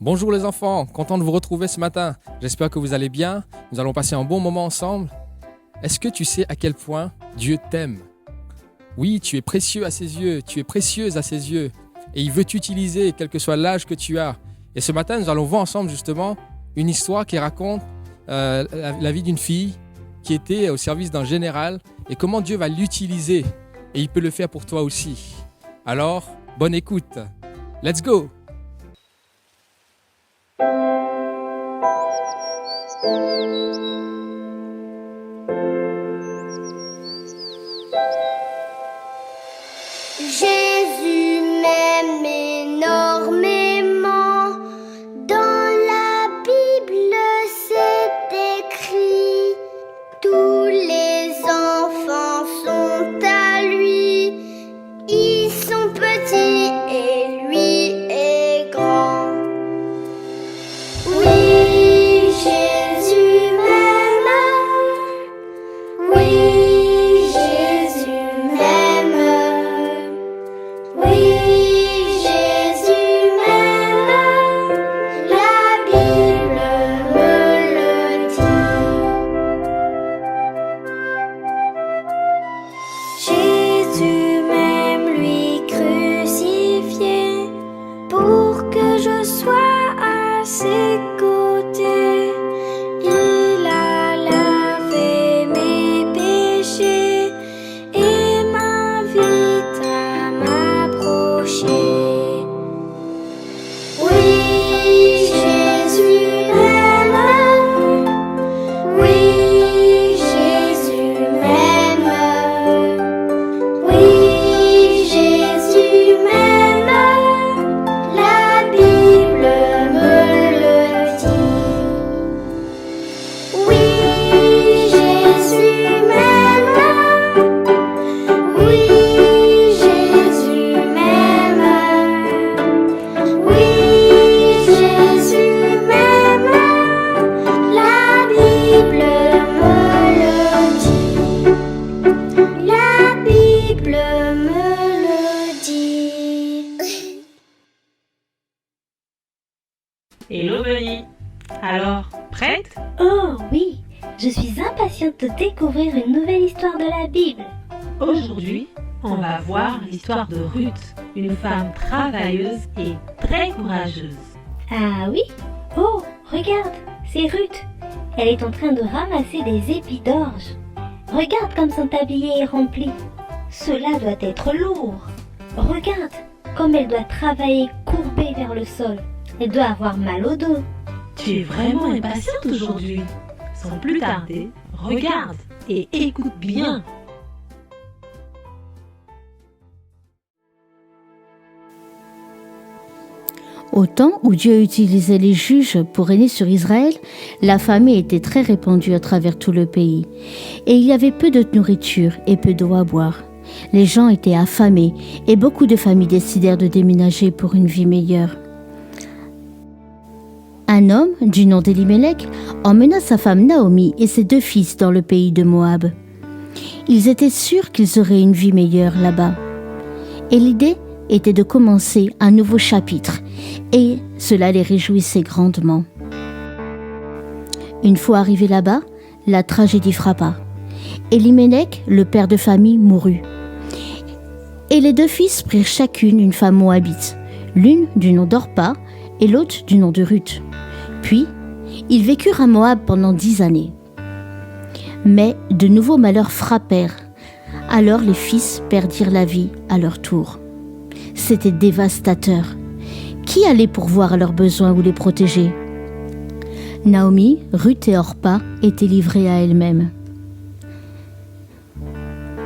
Bonjour les enfants, content de vous retrouver ce matin. J'espère que vous allez bien. Nous allons passer un bon moment ensemble. Est-ce que tu sais à quel point Dieu t'aime? Oui, tu es précieux à ses yeux, tu es précieuse à ses yeux. Et il veut t'utiliser, quel que soit l'âge que tu as. Et ce matin, nous allons voir ensemble justement une histoire qui raconte la vie d'une fille qui était au service d'un général et comment Dieu va l'utiliser. Et il peut le faire pour toi aussi. Alors, bonne écoute. Let's go! Jésus m'aime énormément. Dans la Bible, c'est écrit. Tous les enfants sont à lui. Ils sont petits et lui est grand. Oui, Jésus m'aime. Oui, Jésus m'aime. Oui, Jésus m'aime. La Bible me le dit. Jésus m'aime, lui crucifié, pour que je sois à ses côtés. Il a lavé mes péchés et m'invite à m'approcher. Oui, Jésus m'aime. Oui, Jésus m'aime. Oui, Jésus m'aime. La Bible me le dit. Oui, Jésus m'aime. Oui, Jésus m'aime. Oui, Jésus m'aime. La Bible me le dit. La Bible me le dit. Hello Bunny. Alors, prête? Oh oui, je suis impatiente de découvrir une nouvelle histoire de la Bible. Aujourd'hui, on va voir l'histoire de Ruth, une femme travailleuse et très courageuse. Ah oui? Oh, regarde, c'est Ruth. Elle est en train de ramasser des épis d'orge. Regarde comme son tablier est rempli. Cela doit être lourd. Regarde comme elle doit travailler courbée vers le sol. Elle doit avoir mal au dos. Tu es vraiment impatiente aujourd'hui. Sans plus tarder, regarde et écoute bien. Au temps où Dieu utilisait les juges pour régner sur Israël, la famine était très répandue à travers tout le pays. Et il y avait peu de nourriture et peu d'eau à boire. Les gens étaient affamés et beaucoup de familles décidèrent de déménager pour une vie meilleure. Un homme, du nom d'Elimelech, emmena sa femme Naomi et ses 2 fils dans le pays de Moab. Ils étaient sûrs qu'ils auraient une vie meilleure là-bas. Et l'idée était de commencer un nouveau chapitre, et cela les réjouissait grandement. Une fois arrivés là-bas, la tragédie frappa. Elimelech, le père de famille, mourut. Et les 2 fils prirent chacune une femme moabite, l'une du nom d'Orpa et l'autre du nom de Ruth. Puis, ils vécurent à Moab pendant 10 années. Mais de nouveaux malheurs frappèrent. Alors les fils perdirent la vie à leur tour. C'était dévastateur. Qui allait pourvoir à leurs besoins ou les protéger? Naomi, Ruth et Orpa étaient livrées à elles-mêmes.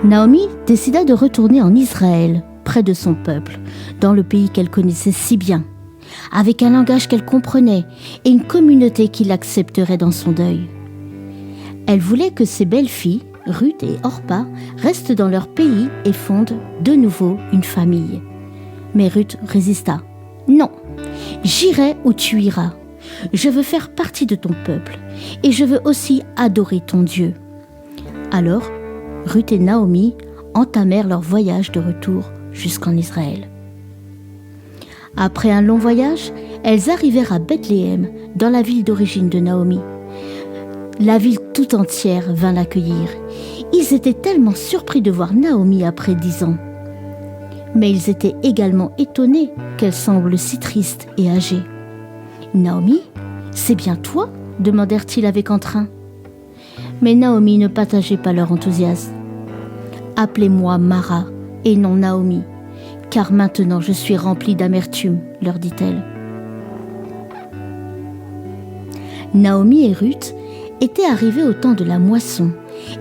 Naomi décida de retourner en Israël, près de son peuple, dans le pays qu'elle connaissait si bien, avec un langage qu'elle comprenait et une communauté qui l'accepterait dans son deuil. Elle voulait que ses belles-filles, Ruth et Orpa, restent dans leur pays et fondent de nouveau une famille. Mais Ruth résista. « Non, j'irai où tu iras. Je veux faire partie de ton peuple et je veux aussi adorer ton Dieu. » Alors, Ruth et Naomi entamèrent leur voyage de retour jusqu'en Israël. Après un long voyage, Elles arrivèrent à Bethléem, dans la ville d'origine de Naomi. La ville tout entière vint l'accueillir. Ils étaient tellement surpris de voir Naomi après 10 ans. Mais ils étaient également étonnés qu'elle semble si triste et âgée. « Naomi, c'est bien toi ?» demandèrent-ils avec entrain. Mais Naomi ne partageait pas leur enthousiasme. « Appelez-moi Mara et non Naomi, car maintenant je suis remplie d'amertume, leur dit-elle. Naomi et Ruth étaient arrivées au temps de la moisson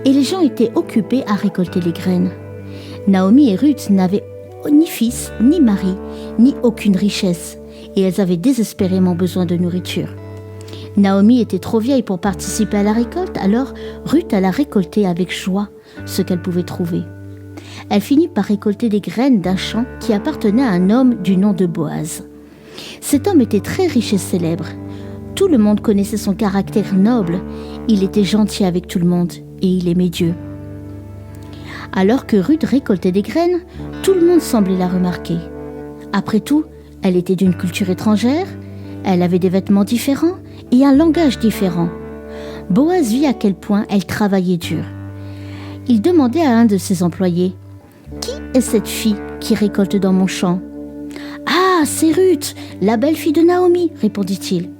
et les gens étaient occupés à récolter les graines. Naomi et Ruth n'avaient ni fils, ni mari, ni aucune richesse et elles avaient désespérément besoin de nourriture. Naomi était trop vieille pour participer à la récolte, alors Ruth alla récolter avec joie ce qu'elle pouvait trouver. Elle finit par récolter des graines d'un champ qui appartenait à un homme du nom de Boaz. Cet homme était très riche et célèbre. Tout le monde connaissait son caractère noble, il était gentil avec tout le monde et il aimait Dieu. Alors que Ruth récoltait des graines, tout le monde semblait la remarquer. Après tout, elle était d'une culture étrangère, elle avait des vêtements différents et un langage différent. Boaz vit à quel point elle travaillait dur. Il demandait à un de ses employés « Qui est cette fille qui récolte dans mon champ ?»« Ah, c'est Ruth, la belle-fille de Naomi, » répondit-il.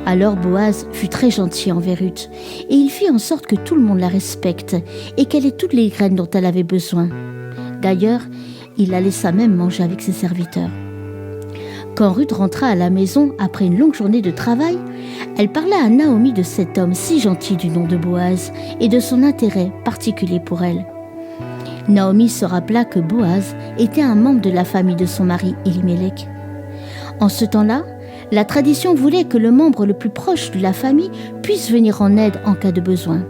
Alors Boaz fut très gentil envers Ruth et il fit en sorte que tout le monde la respecte et qu'elle ait toutes les graines dont elle avait besoin. D'ailleurs, il la laissa même manger avec ses serviteurs. Quand Ruth rentra à la maison après une longue journée de travail, elle parla à Naomi de cet homme si gentil du nom de Boaz et de son intérêt particulier pour elle. Naomi se rappela que Boaz était un membre de la famille de son mari Elimelech. En ce temps-là, la tradition voulait que le membre le plus proche de la famille puisse venir en aide en cas de besoin.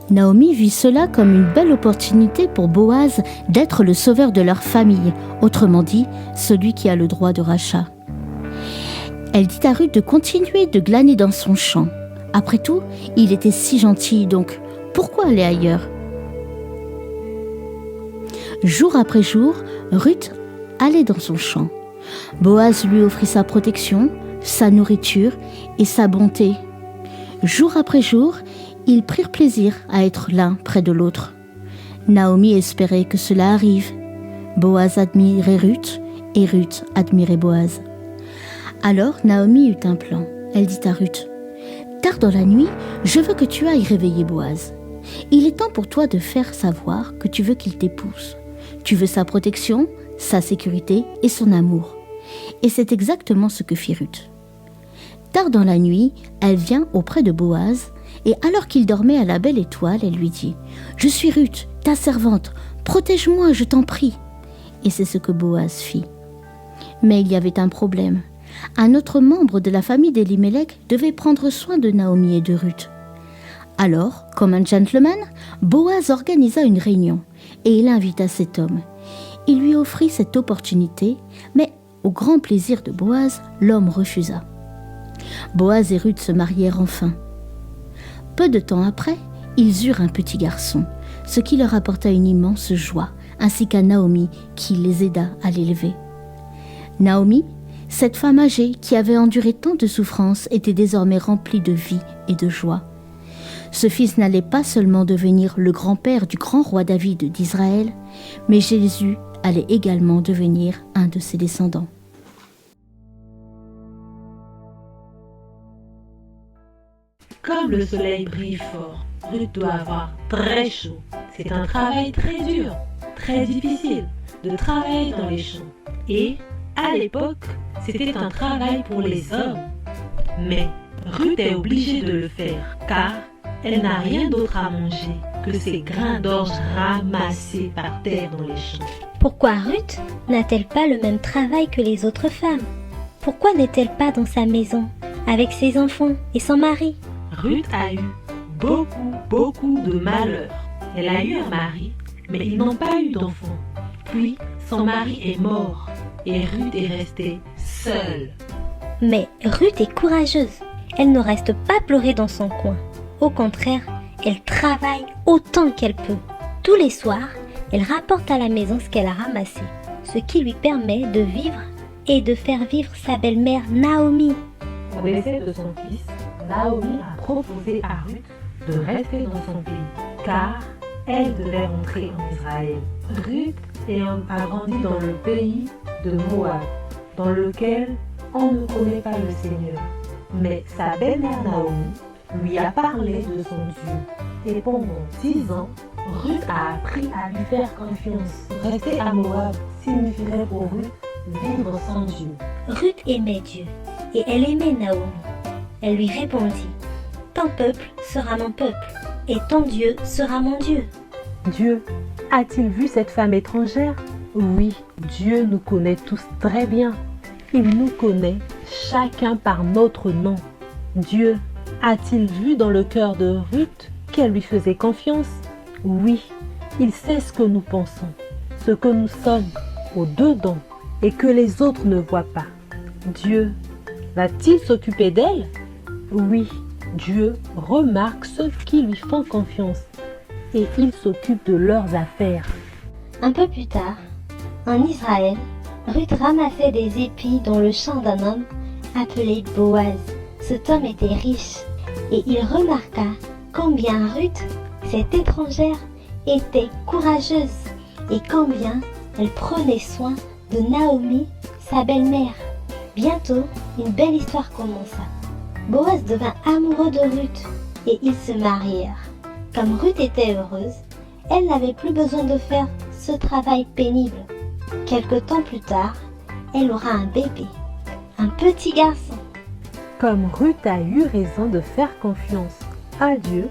Naomi vit cela comme une belle opportunité pour Boaz d'être le sauveur de leur famille, autrement dit, celui qui a le droit de rachat. Elle dit à Ruth de continuer de glaner dans son champ. Après tout, il était si gentil, donc pourquoi aller ailleurs ? Jour après jour, Ruth allait dans son champ. Boaz lui offrit sa protection, sa nourriture et sa bonté. Jour après jour, ils prirent plaisir à être l'un près de l'autre. Naomi espérait que cela arrive. Boaz admirait Ruth et Ruth admirait Boaz. Alors Naomi eut un plan. Elle dit à Ruth « Tard dans la nuit, je veux que tu ailles réveiller Boaz. Il est temps pour toi de faire savoir que tu veux qu'il t'épouse. Tu veux sa protection, sa sécurité et son amour. » Et c'est exactement ce que fit Ruth. Tard dans la nuit, elle vient auprès de Boaz, et alors qu'il dormait à la belle étoile, elle lui dit « Je suis Ruth, ta servante, protège-moi, je t'en prie. » Et c'est ce que Boaz fit. Mais il y avait un problème. Un autre membre de la famille d'Elimelech devait prendre soin de Naomi et de Ruth. Alors, comme un gentleman, Boaz organisa une réunion, et il invita cet homme. Il lui offrit cette opportunité, mais au grand plaisir de Boaz, l'homme refusa. Boaz et Ruth se marièrent enfin. Peu de temps après, ils eurent un petit garçon, ce qui leur apporta une immense joie, ainsi qu'à Naomi qui les aida à l'élever. Naomi, cette femme âgée qui avait enduré tant de souffrances, était désormais remplie de vie et de joie. Ce fils n'allait pas seulement devenir le grand-père du grand roi David d'Israël, mais Jésus allait également devenir un de ses descendants. Comme le soleil brille fort, Ruth doit avoir très chaud. C'est un travail très dur, très difficile, de travailler dans les champs. Et, à l'époque, c'était un travail pour les hommes. Mais Ruth est obligée de le faire, car elle n'a rien d'autre à manger que ces grains d'orge ramassés par terre dans les champs. Pourquoi Ruth n'a-t-elle pas le même travail que les autres femmes? Pourquoi n'est-elle pas dans sa maison, avec ses enfants et son mari? Ruth a eu beaucoup de malheur. Elle a eu un mari, mais ils n'ont pas eu d'enfants. Puis, son mari est mort et Ruth est restée seule. Mais Ruth est courageuse. Elle ne reste pas pleurer dans son coin. Au contraire, elle travaille autant qu'elle peut. Tous les soirs, elle rapporte à la maison ce qu'elle a ramassé, ce qui lui permet de vivre et de faire vivre sa belle-mère Naomi. Au décès de son fils, Naomi a proposé à Ruth de rester dans son pays, car elle devait rentrer en Israël. Ruth a grandi dans le pays de Moab, dans lequel on ne connaît pas le Seigneur. Mais sa belle-mère Naomi lui a parlé de son Dieu. Et pendant 10 ans, Ruth a appris à lui faire confiance. Rester à Moab signifierait pour Ruth vivre sans Dieu. Ruth aimait Dieu et elle aimait Naomi. Elle lui répondit, « Ton peuple sera mon peuple et ton Dieu sera mon Dieu. » Dieu a-t-il vu cette femme étrangère? Oui, Dieu nous connaît tous très bien. Il nous connaît chacun par notre nom. Dieu a-t-il vu dans le cœur de Ruth qu'elle lui faisait confiance? Oui, il sait ce que nous pensons, ce que nous sommes au-dedans et que les autres ne voient pas. Dieu va-t-il s'occuper d'elle? Oui, Dieu remarque ceux qui lui font confiance et il s'occupe de leurs affaires. Un peu plus tard, en Israël, Ruth ramassait des épis dans le champ d'un homme appelé Boaz. Cet homme était riche et il remarqua combien Ruth, cette étrangère, était courageuse et combien elle prenait soin de Naomi, sa belle-mère. Bientôt, une belle histoire commença. Boaz devint amoureux de Ruth et ils se marièrent. Comme Ruth était heureuse, elle n'avait plus besoin de faire ce travail pénible. Quelque temps plus tard, elle aura un bébé, un petit garçon. Comme Ruth a eu raison de faire confiance à Dieu,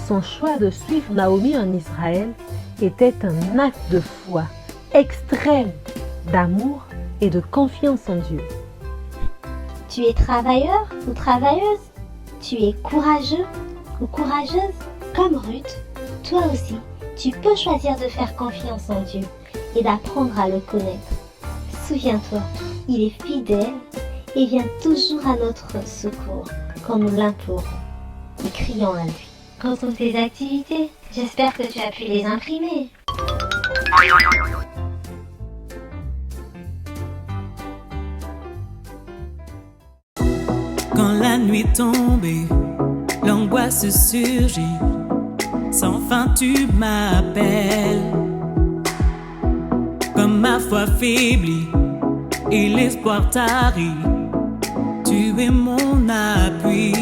son choix de suivre Naomi en Israël était un acte de foi extrême, d'amour et de confiance en Dieu. Tu es travailleur ou travailleuse? Tu es courageux ou courageuse? Comme Ruth, toi aussi, tu peux choisir de faire confiance en Dieu et d'apprendre à le connaître. Souviens-toi, il est fidèle et vient toujours à notre secours quand nous l'implorons et crions à lui. Retrouve tes activités. J'espère que tu as pu les imprimer. Quand la nuit tombée, l'angoisse surgit. Sans fin tu m'appelles. Comme ma foi faiblit et l'espoir tarit, tu es mon appui.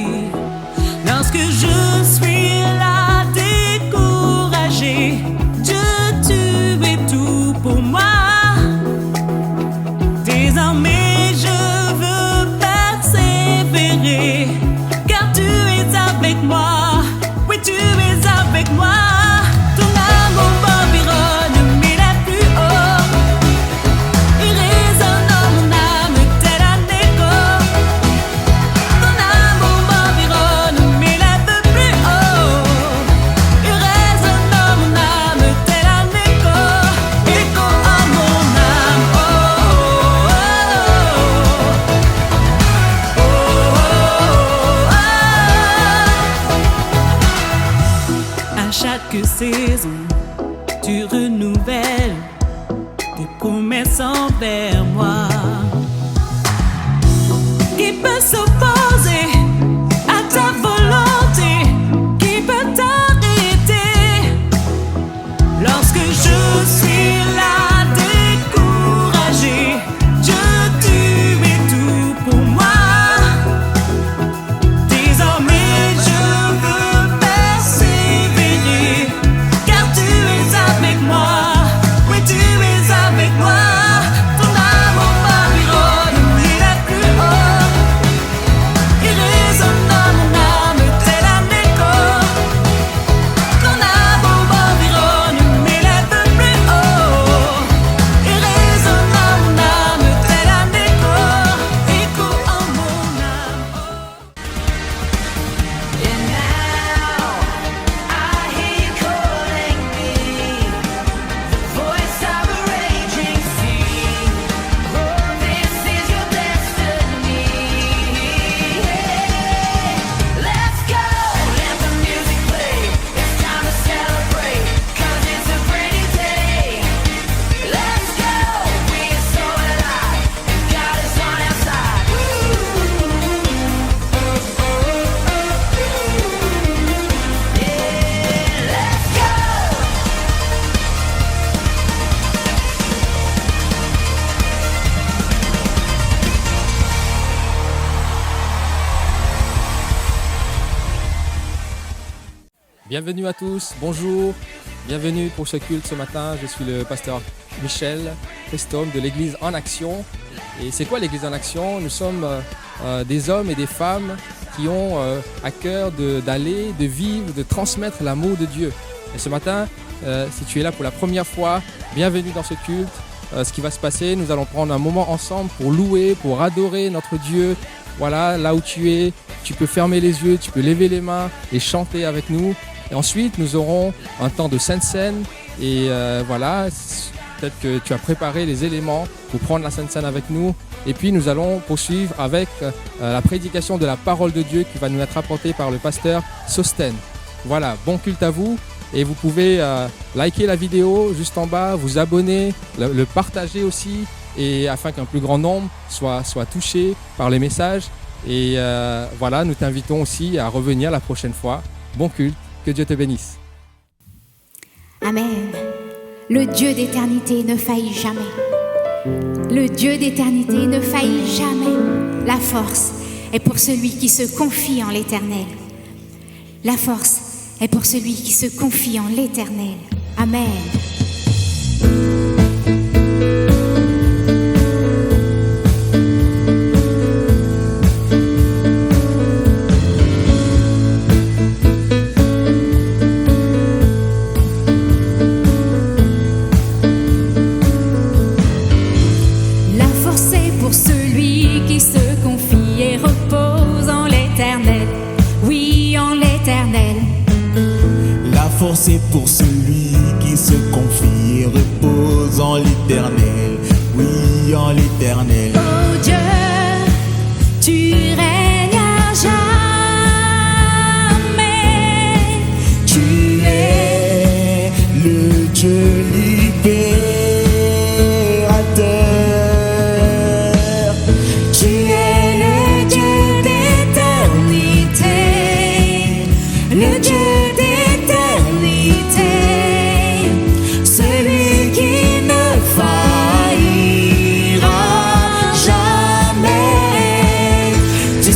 Lorsque je suis là découragé, Dieu, tu es tout pour moi. Désormais je veux persévérer, car tu es avec moi. Oui, tu es avec moi. Ton amour m'environne, m'élève plus haut. Il résonne dans mon âme tel un écho. Ton amour m'environne, m'élève plus haut. Il résonne dans mon âme tel un écho. Écho en mon âme. Oh, oh, oh, oh, oh. À chaque saison, tu renouvelles tes promesses envers moi. Qui peut s'opposer à ta volonté? Qui peut t'arrêter? Lorsque je suis là découragé, Dieu, tu es tout pour moi. Désormais je veux persévérer, car tu es avec moi. Oui, tu es avec moi. Ton amour Bienvenue à tous, bonjour, bienvenue pour ce culte ce matin. Je suis le pasteur Michel Christome de l'Église en Action. Et c'est quoi l'Église en Action? Nous sommes des hommes et des femmes qui ont à cœur d'aller, de vivre, de transmettre l'amour de Dieu. Et ce matin, si tu es là pour la première fois, bienvenue dans ce culte. Ce qui va se passer, nous allons prendre un moment ensemble pour louer, pour adorer notre Dieu. Voilà, là où tu es, tu peux fermer les yeux, tu peux lever les mains et chanter avec nous. Et ensuite, nous aurons un temps de Sainte Seine. Et voilà, peut-être que tu as préparé les éléments pour prendre la Sainte Seine avec nous. Et puis, nous allons poursuivre avec la prédication de la parole de Dieu qui va nous être apportée par le pasteur Sosten. Voilà, bon culte à vous. Et vous pouvez liker la vidéo juste en bas, vous abonner, le partager aussi, et afin qu'un plus grand nombre soit touché par les messages. Et voilà, nous t'invitons aussi à revenir la prochaine fois. Bon culte, que Dieu te bénisse. Amen. Le Dieu d'éternité ne faillit jamais. Le Dieu d'éternité ne faillit jamais. La force est pour celui qui se confie en l'Éternel. La force est pour celui qui se confie en l'Éternel. Amen. La force est pour celui qui se confie et repose en l'Éternel. Oui, en l'Éternel. La force est pour celui qui se confie et repose en l'Éternel. Oui, en l'Éternel. Oh Dieu, tu règnes à jamais. Tu es le Dieu libérateur. Tu es le Dieu d'éternité. Le Dieu d'éternité. Celui qui ne faillira jamais. Tu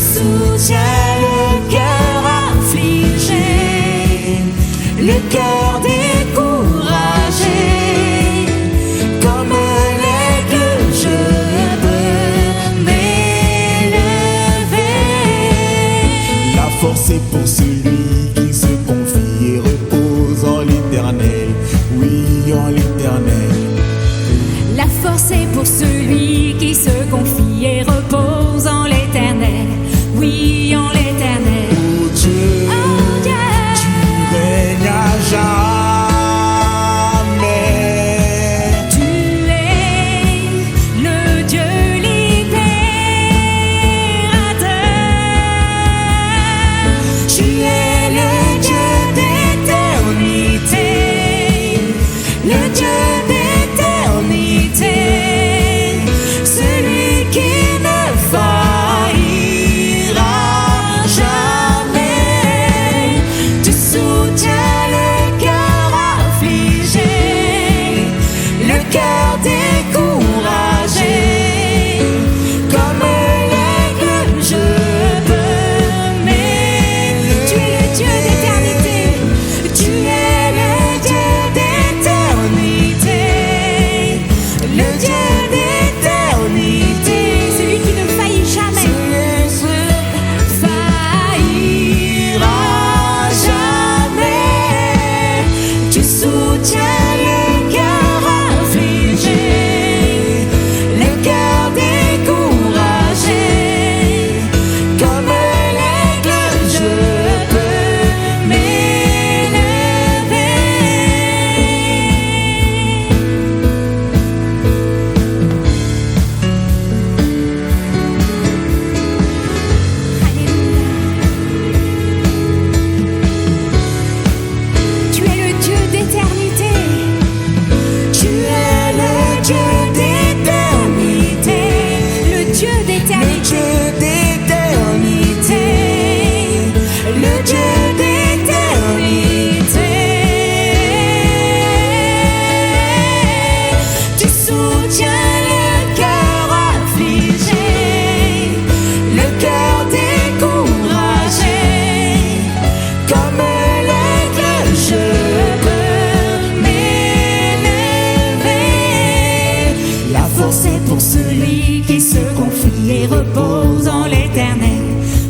celui qui se confie et repose en l'Éternel.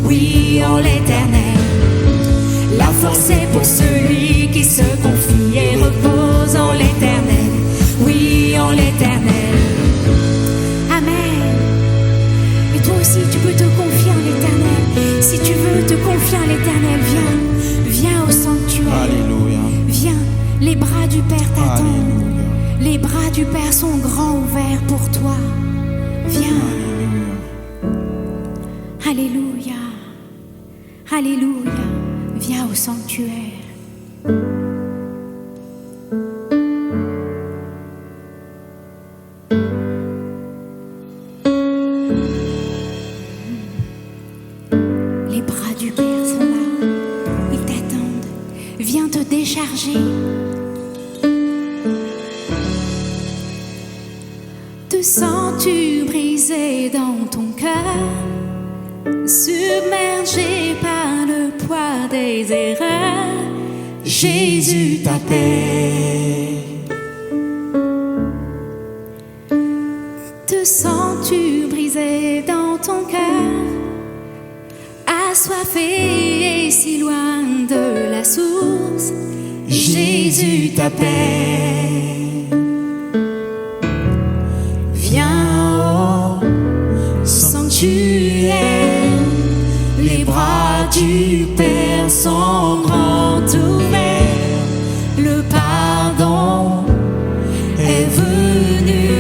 Oui, en l'Éternel. La force est pour celui qui se confie et repose en l'Éternel. Oui, en l'Éternel. Amen. Et toi aussi, tu peux te confier en l'Éternel. Si tu veux te confier en l'Éternel, viens au sanctuaire. Alléluia. Viens, les bras du Père t'attendent. Alléluia. Les bras du Père sont grands ouverts pour toi. Viens. Alléluia. Alléluia. Viens au sanctuaire. Les bras du Père sont là. Ils t'attendent. Viens te décharger. Te sens-tu brisé dans ton cœur, submergé par le poids des erreurs? Jésus t'appelle. Te sens-tu brisé dans ton cœur, assoiffé et si loin de la source? Jésus t'appelle. Viens au sanctuaire, les bras du Père sont grands ouverts. Le pardon est venu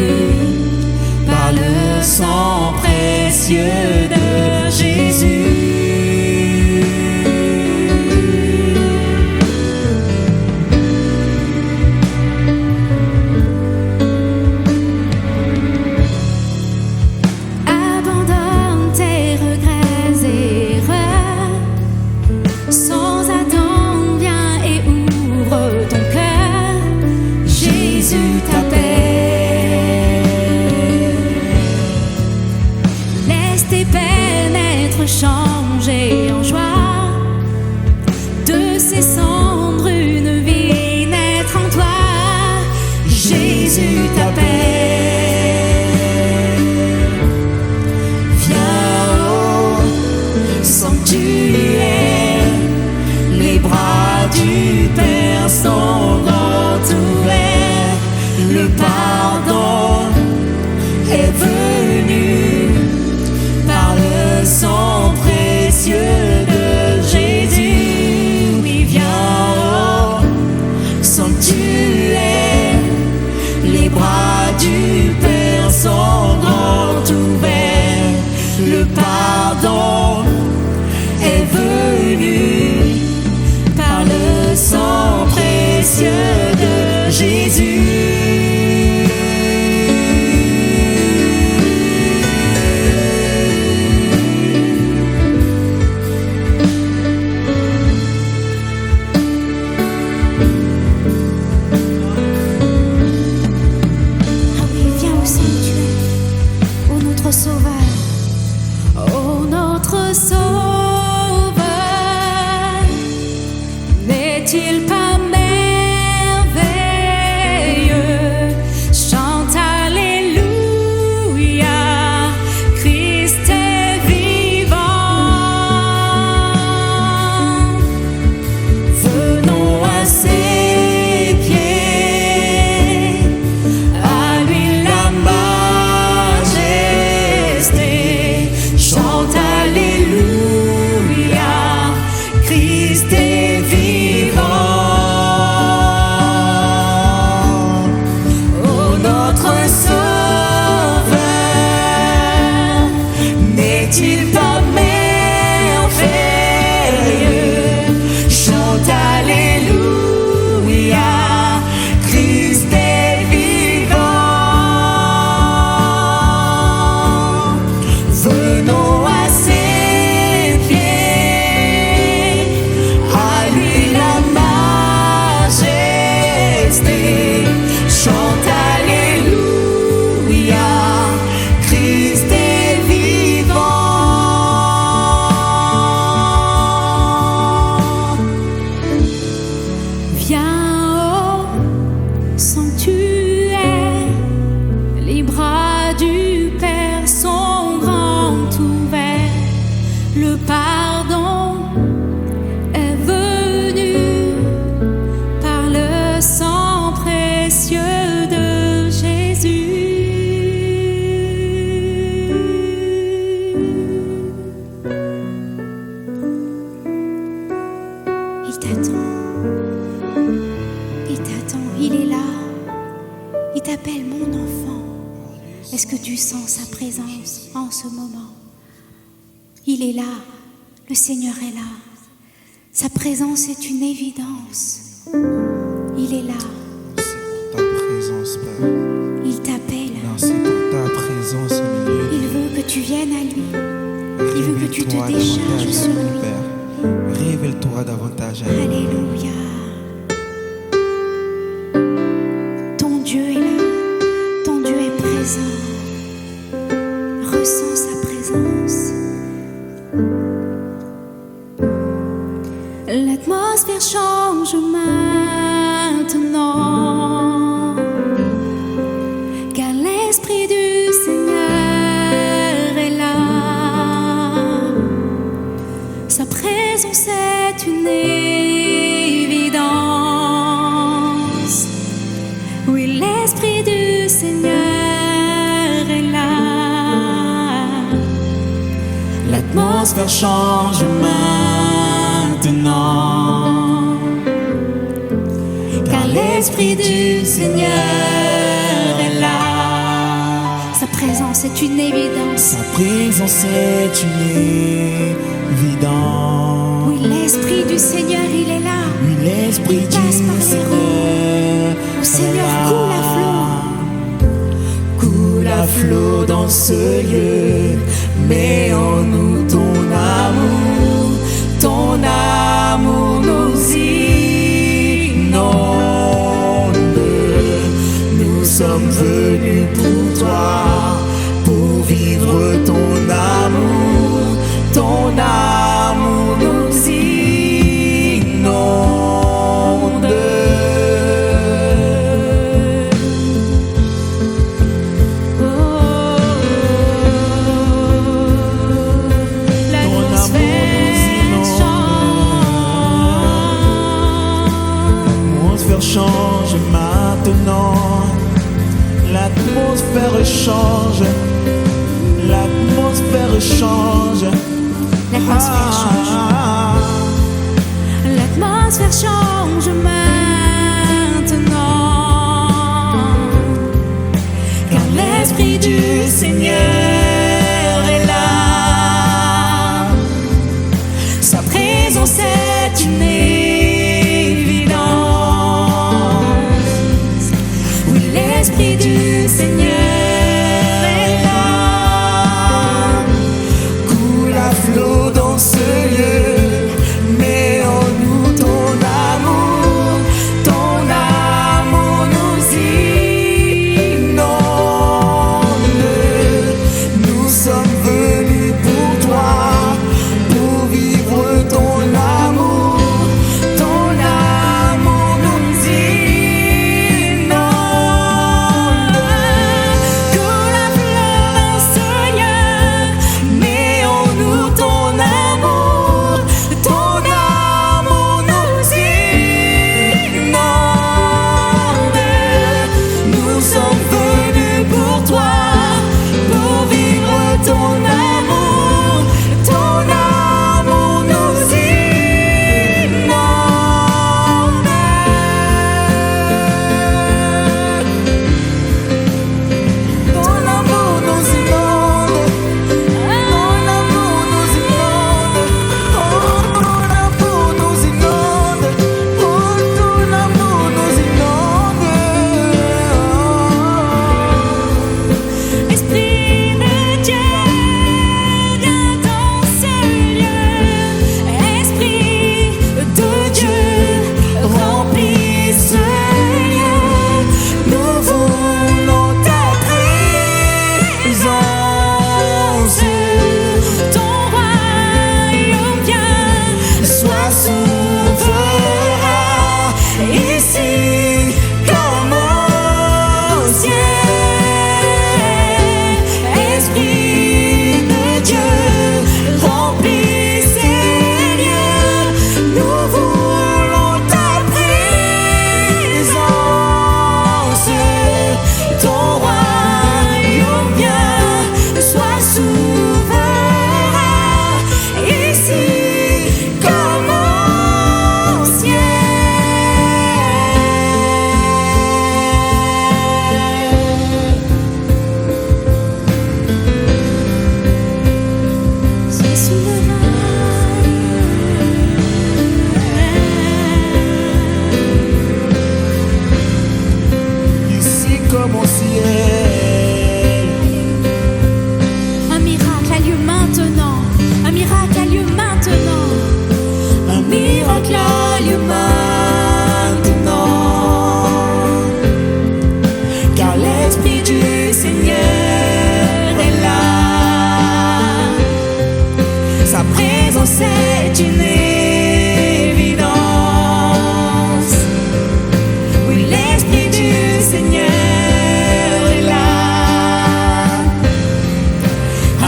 par le sang précieux de Jésus. Changer en joie, de ces cendres une vie naître en toi. Jésus t'appelle. Viens au sanctuaire, les bras du Père sont grands ouverts. Le pardon est venu par le sang précieux de Jésus. Oui, viens au sanctuaire, les bras du Père sont grands ouverts. Le pardon est venu par le sang précieux de Jésus. N'est-il pas merveilleux? Chante Alléluia, Christ est vivant. Venons à ses pieds, à lui la majesté. Chante Alléluia, Christ est vivant. Oh, notre Sauveur, n'est-il pas merveilleux? Chante Alléluia, Christ est vivant. Venons à ses pieds, à lui la majesté. Chante Alléluia, Christ est vivant. présence en ce moment. Il est là, le Seigneur est là. Sa présence est une évidence. Il est là. Ta présence, Père. Il t'appelle. Merci pour ta présence au milieu. Il veut que tu viennes à lui. Il veut que tu te Révèle-toi décharges davantage à sur nous, lui. Père. Révèle-toi davantage à nous. Alléluia. Ton Dieu est là. Ton Dieu est présent. Ressens sa présence. L'atmosphère change maintenant, car l'Esprit du Seigneur est là. Sa présence est une évidence. Oui, l'Esprit du Seigneur est là. L'atmosphère change maintenant, Car l'Esprit du Seigneur est là. Sa présence est une évidence. sa présence est une évidence. Oui, l'Esprit du Seigneur, il est là. Oui, l'Esprit du passe par les Seigneur Le Seigneur est là. coule à flot. Coule à flot dans ce lieu. Mets en nous ton amour. Ton amour nous inonde. Nous sommes venus pour toi, pour vivre ton amour. Ton amour nous inonde. L'atmosphère change maintenant. L'atmosphère change. L'atmosphère change. L'atmosphère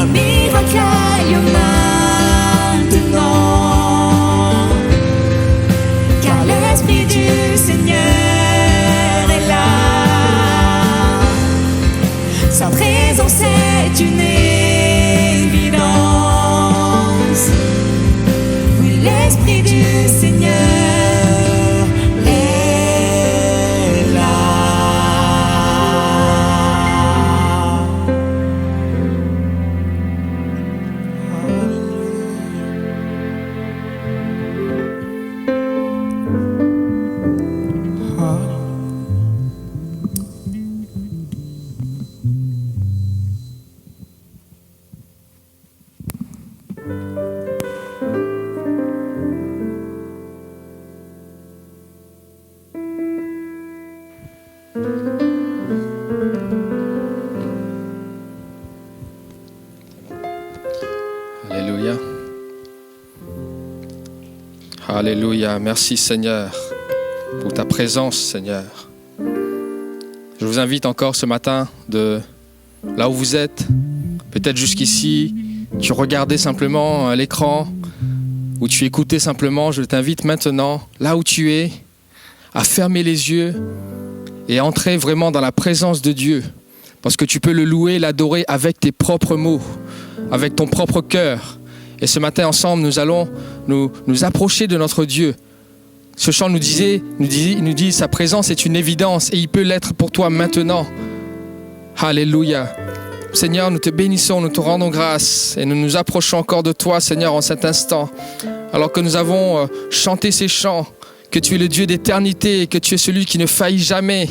me recueille maintenant, car l'Esprit du Seigneur est là. Sa présence est une évidence. Oui, l'Esprit du Seigneur est là. Alléluia. Alléluia. Merci Seigneur pour ta présence, Seigneur. Je vous invite encore ce matin de là où vous êtes, peut-être jusqu'ici, tu regardais simplement l'écran ou tu écoutais simplement. Je t'invite maintenant, là où tu es, à fermer les yeux et à entrer vraiment dans la présence de Dieu. Parce que tu peux le louer, l'adorer avec tes propres mots, avec ton propre cœur. Et ce matin, ensemble, nous allons nous approcher de notre Dieu. Ce chant nous dit, sa présence est une évidence et il peut l'être pour toi maintenant. Alléluia. Seigneur, nous te bénissons, nous te rendons grâce et nous nous approchons encore de toi, Seigneur, en cet instant. Alors que nous avons chanté ces chants, que tu es le Dieu d'éternité et que tu es celui qui ne faillit jamais.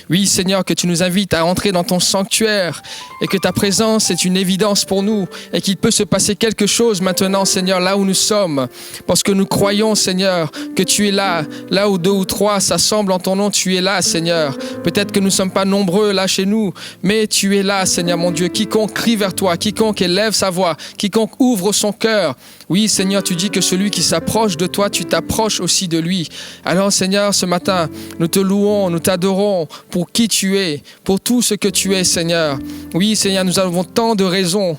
Oui, Seigneur, que tu nous invites à entrer dans ton sanctuaire et que ta présence est une évidence pour nous et qu'il peut se passer quelque chose maintenant, Seigneur, là où nous sommes. Parce que nous croyons, Seigneur, que tu es là, là où 2 ou 3 s'assemblent en ton nom, tu es là, Seigneur. Peut-être que nous ne sommes pas nombreux là chez nous, mais tu es là, Seigneur, mon Dieu. Quiconque crie vers toi, quiconque élève sa voix, quiconque ouvre son cœur. Oui, Seigneur, tu dis que celui qui s'approche de toi, tu t'approches aussi de lui. Alors, Seigneur, ce matin, nous te louons, nous t'adorons pour qui tu es, pour tout ce que tu es, Seigneur. Oui, Seigneur, nous avons tant de raisons,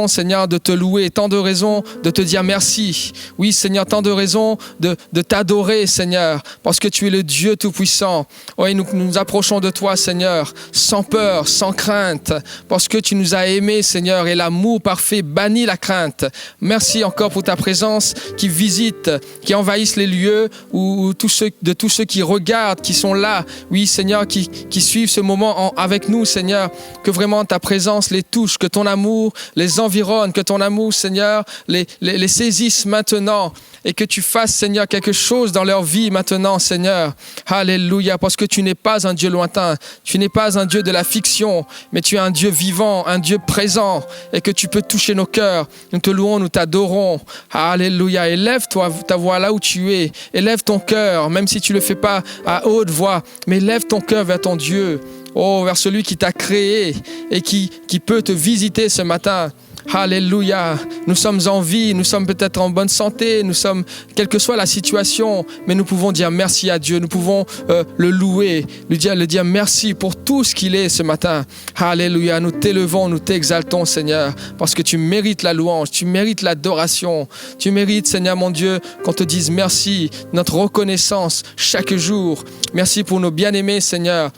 Seigneur, de te louer, tant de raisons de te dire merci. Oui, Seigneur, tant de raisons de t'adorer, Seigneur, parce que tu es le Dieu Tout-Puissant. Oui, nous nous approchons de toi, Seigneur, sans peur, sans crainte, parce que tu nous as aimés, Seigneur, et l'amour parfait bannit la crainte. Merci encore pour ta présence qui visite, qui envahisse les lieux ou tous ceux qui regardent, qui sont là. Oui, Seigneur, qui suivent ce moment avec nous, Seigneur, que vraiment ta présence les touche, que ton amour les environne, que ton amour, Seigneur, les saisisse maintenant et que tu fasses, Seigneur, quelque chose dans leur vie maintenant, Seigneur. Alléluia, parce que tu n'es pas un Dieu lointain, tu n'es pas un Dieu de la fiction, mais tu es un Dieu vivant, un Dieu présent et que tu peux toucher nos cœurs. Nous te louons, nous t'adorons. Alléluia, élève-toi ta voix là où tu es, élève ton cœur, même si tu ne le fais pas à haute voix, mais lève ton cœur vers ton Dieu. Oh, vers celui qui t'a créé et qui peut te visiter ce matin. Alléluia. Nous sommes en vie, nous sommes peut-être en bonne santé, nous sommes, quelle que soit la situation, mais nous pouvons dire merci à Dieu, nous pouvons le louer, lui dire merci pour tout ce qu'il est ce matin. Alléluia. Nous t'élevons, nous t'exaltons, Seigneur, parce que tu mérites la louange, tu mérites l'adoration, tu mérites, Seigneur mon Dieu, qu'on te dise merci, notre reconnaissance chaque jour. Merci pour nos bien-aimés, Seigneur.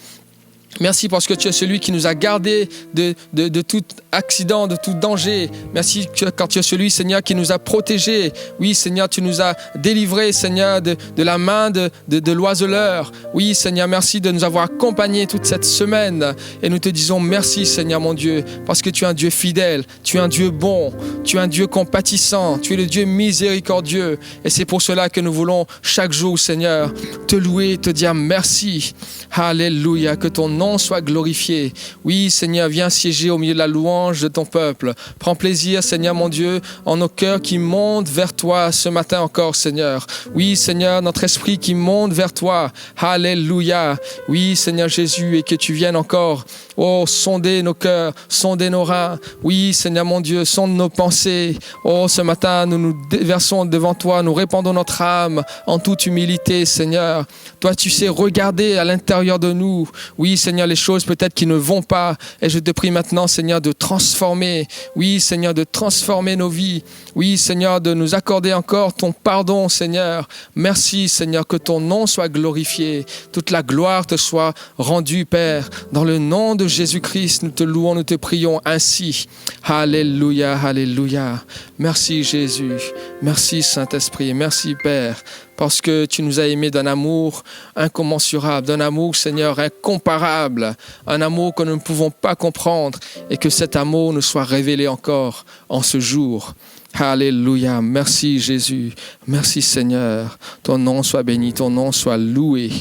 Merci parce que tu es celui qui nous a gardés de tout accident, de tout danger. Merci quand tu es celui, Seigneur, qui nous a protégés. Oui, Seigneur, tu nous as délivrés, Seigneur, de la main de l'oiseleur. Oui, Seigneur, merci de nous avoir accompagnés toute cette semaine. Et nous te disons merci, Seigneur, mon Dieu, parce que tu es un Dieu fidèle, tu es un Dieu bon, tu es un Dieu compatissant, tu es le Dieu miséricordieux. Et c'est pour cela que nous voulons chaque jour, Seigneur, te louer, te dire merci. Alléluia, que ton nom soit glorifié. Oui, Seigneur, viens siéger au milieu de la louange de ton peuple. Prends plaisir, Seigneur, mon Dieu, en nos cœurs qui montent vers toi ce matin encore, Seigneur. Oui, Seigneur, notre esprit qui monte vers toi. Alléluia. Oui, Seigneur Jésus, et que tu viennes encore, oh, sonder nos cœurs, sonder nos reins. Oui, Seigneur, mon Dieu, sonde nos pensées. Oh, ce matin, nous nous déversons devant toi, nous répandons notre âme en toute humilité, Seigneur. Toi, tu sais regarder à l'intérieur de nous. Oui, Seigneur, Seigneur, les choses peut-être qui ne vont pas. Et je te prie maintenant, Seigneur, de transformer. Oui, Seigneur, de transformer nos vies. Oui, Seigneur, de nous accorder encore ton pardon, Seigneur. Merci, Seigneur, que ton nom soit glorifié. Toute la gloire te soit rendue, Père. Dans le nom de Jésus-Christ, nous te louons, nous te prions ainsi. Alléluia, alléluia. Merci, Jésus. Merci, Saint-Esprit. Merci, Père, parce que tu nous as aimés d'un amour incommensurable, d'un amour, Seigneur, incomparable, un amour que nous ne pouvons pas comprendre, et que cet amour nous soit révélé encore en ce jour. Alléluia. Merci, Jésus. Merci, Seigneur. Ton nom soit béni, ton nom soit loué.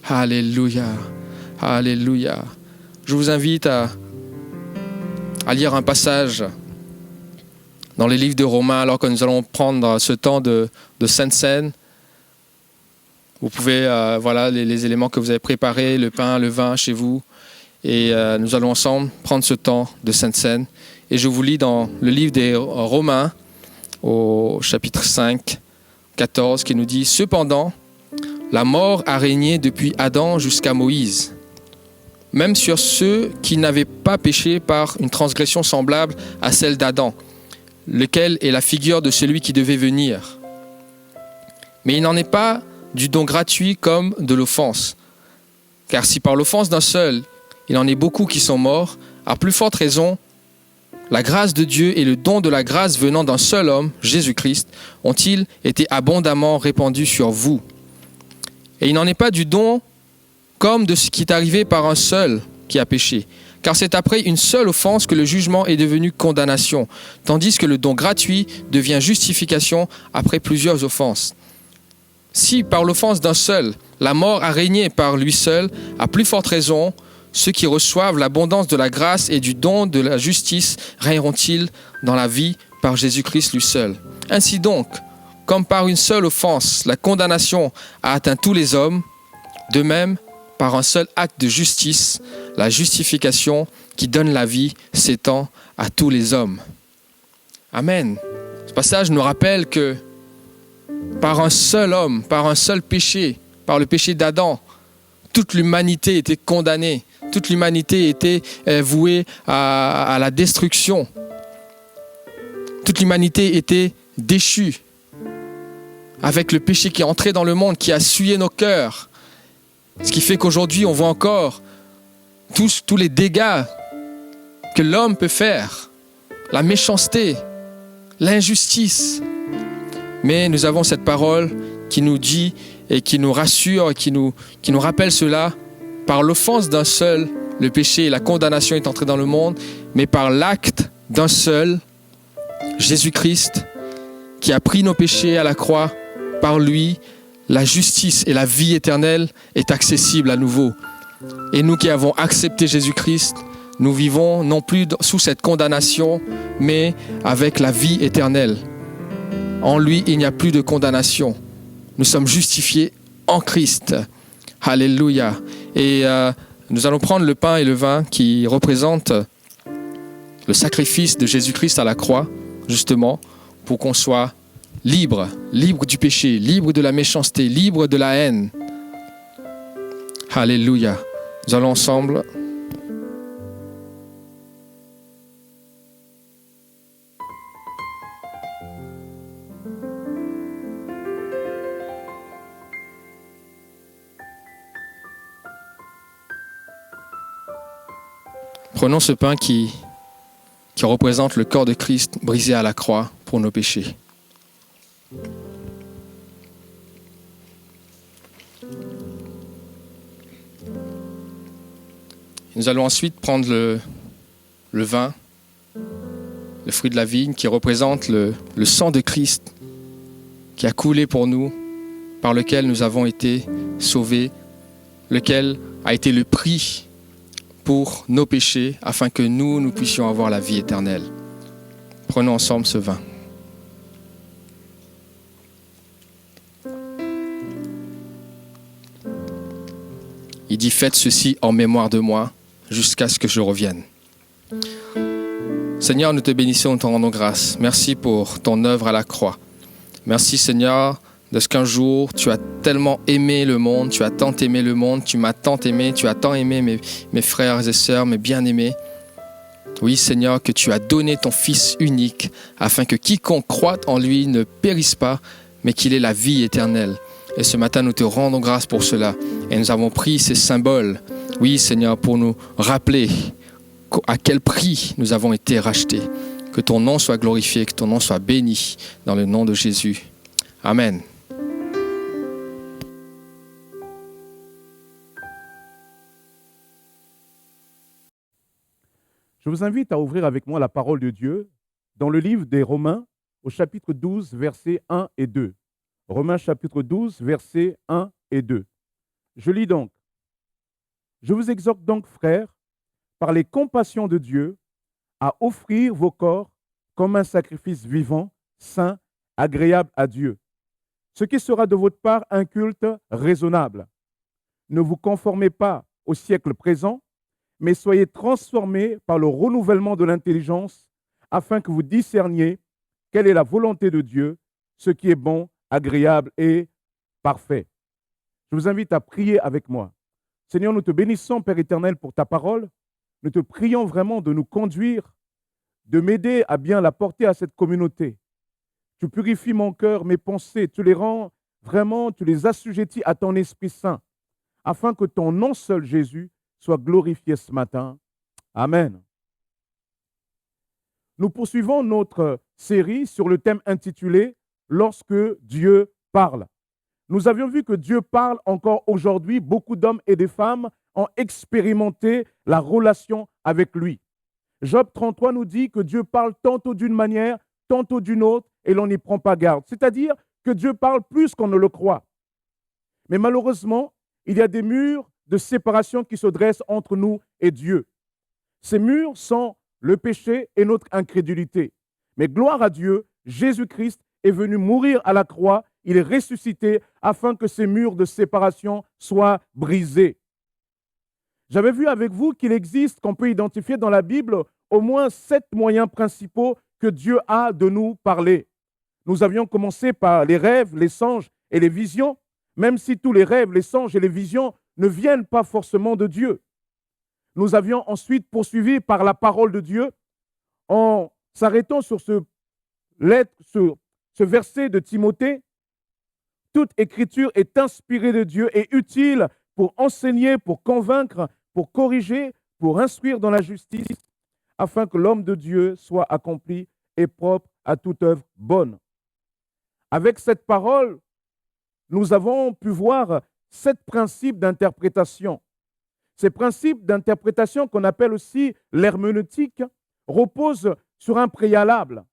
Alléluia. Alléluia. Je vous invite à lire un passage dans les livres de Romains, alors que nous allons prendre ce temps de Sainte Seine. Vous pouvez, voilà les éléments que vous avez préparés, le pain, le vin chez vous. Et nous allons ensemble prendre ce temps de Sainte Seine. Et je vous lis dans le livre des Romains, au chapitre 5, 14, qui nous dit « Cependant, la mort a régné depuis Adam jusqu'à Moïse, même sur ceux qui n'avaient pas péché par une transgression semblable à celle d'Adam, lequel est la figure de celui qui devait venir. Mais il n'en est pas du don gratuit comme de l'offense. Car si par l'offense d'un seul, il en est beaucoup qui sont morts, à plus forte raison, la grâce de Dieu et le don de la grâce venant d'un seul homme, Jésus-Christ, ont-ils été abondamment répandus sur vous. Et il n'en est pas du don comme de ce qui est arrivé par un seul qui a péché. Car c'est après une seule offense que le jugement est devenu condamnation, tandis que le don gratuit devient justification après plusieurs offenses. Si par l'offense d'un seul, la mort a régné par lui seul, à plus forte raison, ceux qui reçoivent l'abondance de la grâce et du don de la justice régneront-ils dans la vie par Jésus-Christ lui seul. Ainsi donc, comme par une seule offense, la condamnation a atteint tous les hommes, de même, par un seul acte de justice, la justification qui donne la vie s'étend à tous les hommes. Amen. Ce passage nous rappelle que par un seul homme, par un seul péché, par le péché d'Adam, toute l'humanité était condamnée, toute l'humanité était vouée à la destruction. Toute l'humanité était déchue avec le péché qui est entré dans le monde, qui a souillé nos cœurs. Ce qui fait qu'aujourd'hui, on voit encore tous les dégâts que l'homme peut faire, la méchanceté, l'injustice. Mais nous avons cette parole qui nous dit et qui nous rassure et qui nous rappelle cela. Par l'offense d'un seul, le péché et la condamnation est entré dans le monde, mais par l'acte d'un seul, Jésus-Christ, qui a pris nos péchés à la croix, par lui, la justice et la vie éternelle est accessible à nouveau. Et nous qui avons accepté Jésus-Christ, nous vivons non plus sous cette condamnation, mais avec la vie éternelle. En lui, il n'y a plus de condamnation. Nous sommes justifiés en Christ. Alléluia. Et nous allons prendre le pain et le vin qui représentent le sacrifice de Jésus-Christ à la croix, justement, pour qu'on soit libre du péché, libre de la méchanceté, libre de la haine. Alléluia. Nous allons ensemble. Prenons ce pain qui représente le corps de Christ brisé à la croix pour nos péchés. Nous allons ensuite prendre le vin, le fruit de la vigne, qui représente le sang de Christ qui a coulé pour nous, par lequel nous avons été sauvés, lequel a été le prix pour nos péchés, afin que nous puissions avoir la vie éternelle. Prenons ensemble ce vin. Il dit « Faites ceci en mémoire de moi, jusqu'à ce que je revienne. » Seigneur, nous te bénissons, nous te rendons grâce. Merci pour ton œuvre à la croix. Merci Seigneur de ce qu'un jour, tu as tellement aimé le monde, tu as tant aimé le monde, tu m'as tant aimé, tu as tant aimé mes frères et sœurs, mes bien-aimés. Oui, Seigneur, que tu as donné ton Fils unique, afin que quiconque croit en lui ne périsse pas, mais qu'il ait la vie éternelle. Et ce matin, nous te rendons grâce pour cela. Et nous avons pris ces symboles, oui, Seigneur, pour nous rappeler à quel prix nous avons été rachetés. Que ton nom soit glorifié, que ton nom soit béni, dans le nom de Jésus. Amen. Je vous invite à ouvrir avec moi la parole de Dieu dans le livre des Romains au chapitre 12, versets 1 et 2. Romains chapitre 12, versets 1 et 2. Je lis donc. Je vous exhorte donc, frères, par les compassions de Dieu, à offrir vos corps comme un sacrifice vivant, saint, agréable à Dieu, ce qui sera de votre part un culte raisonnable. Ne vous conformez pas au siècle présent, mais soyez transformés par le renouvellement de l'intelligence, afin que vous discerniez quelle est la volonté de Dieu, ce qui est bon, agréable et parfait. Je vous invite à prier avec moi. Seigneur, nous te bénissons, Père éternel, pour ta parole. Nous te prions vraiment de nous conduire, de m'aider à bien la porter à cette communauté. Tu purifies mon cœur, mes pensées, tu les rends vraiment, tu les assujettis à ton Esprit Saint, afin que ton nom seul, Jésus, soit glorifié ce matin. Amen. Nous poursuivons notre série sur le thème intitulé « Lorsque Dieu parle ». Nous avions vu que Dieu parle encore aujourd'hui. Beaucoup d'hommes et de femmes ont expérimenté la relation avec lui. Job 33 nous dit que Dieu parle tantôt d'une manière, tantôt d'une autre, et l'on n'y prend pas garde. C'est-à-dire que Dieu parle plus qu'on ne le croit. Mais malheureusement, il y a des murs de séparation qui se dressent entre nous et Dieu. Ces murs sont le péché et notre incrédulité. Mais gloire à Dieu, Jésus-Christ est venu mourir à la croix, il est ressuscité afin que ces murs de séparation soient brisés. J'avais vu avec vous qu'il existe, qu'on peut identifier dans la Bible, au moins 7 moyens principaux que Dieu a de nous parler. Nous avions commencé par les rêves, les songes et les visions, même si tous les rêves, les songes et les visions ne viennent pas forcément de Dieu. Nous avions ensuite poursuivi par la parole de Dieu en s'arrêtant sur ce verset de Timothée. Toute écriture est inspirée de Dieu et utile pour enseigner, pour convaincre, pour corriger, pour instruire dans la justice, afin que l'homme de Dieu soit accompli et propre à toute œuvre bonne. Avec cette parole, nous avons pu voir 7 principes d'interprétation. Ces principes d'interprétation, qu'on appelle aussi l'herméneutique, reposent sur un préalable.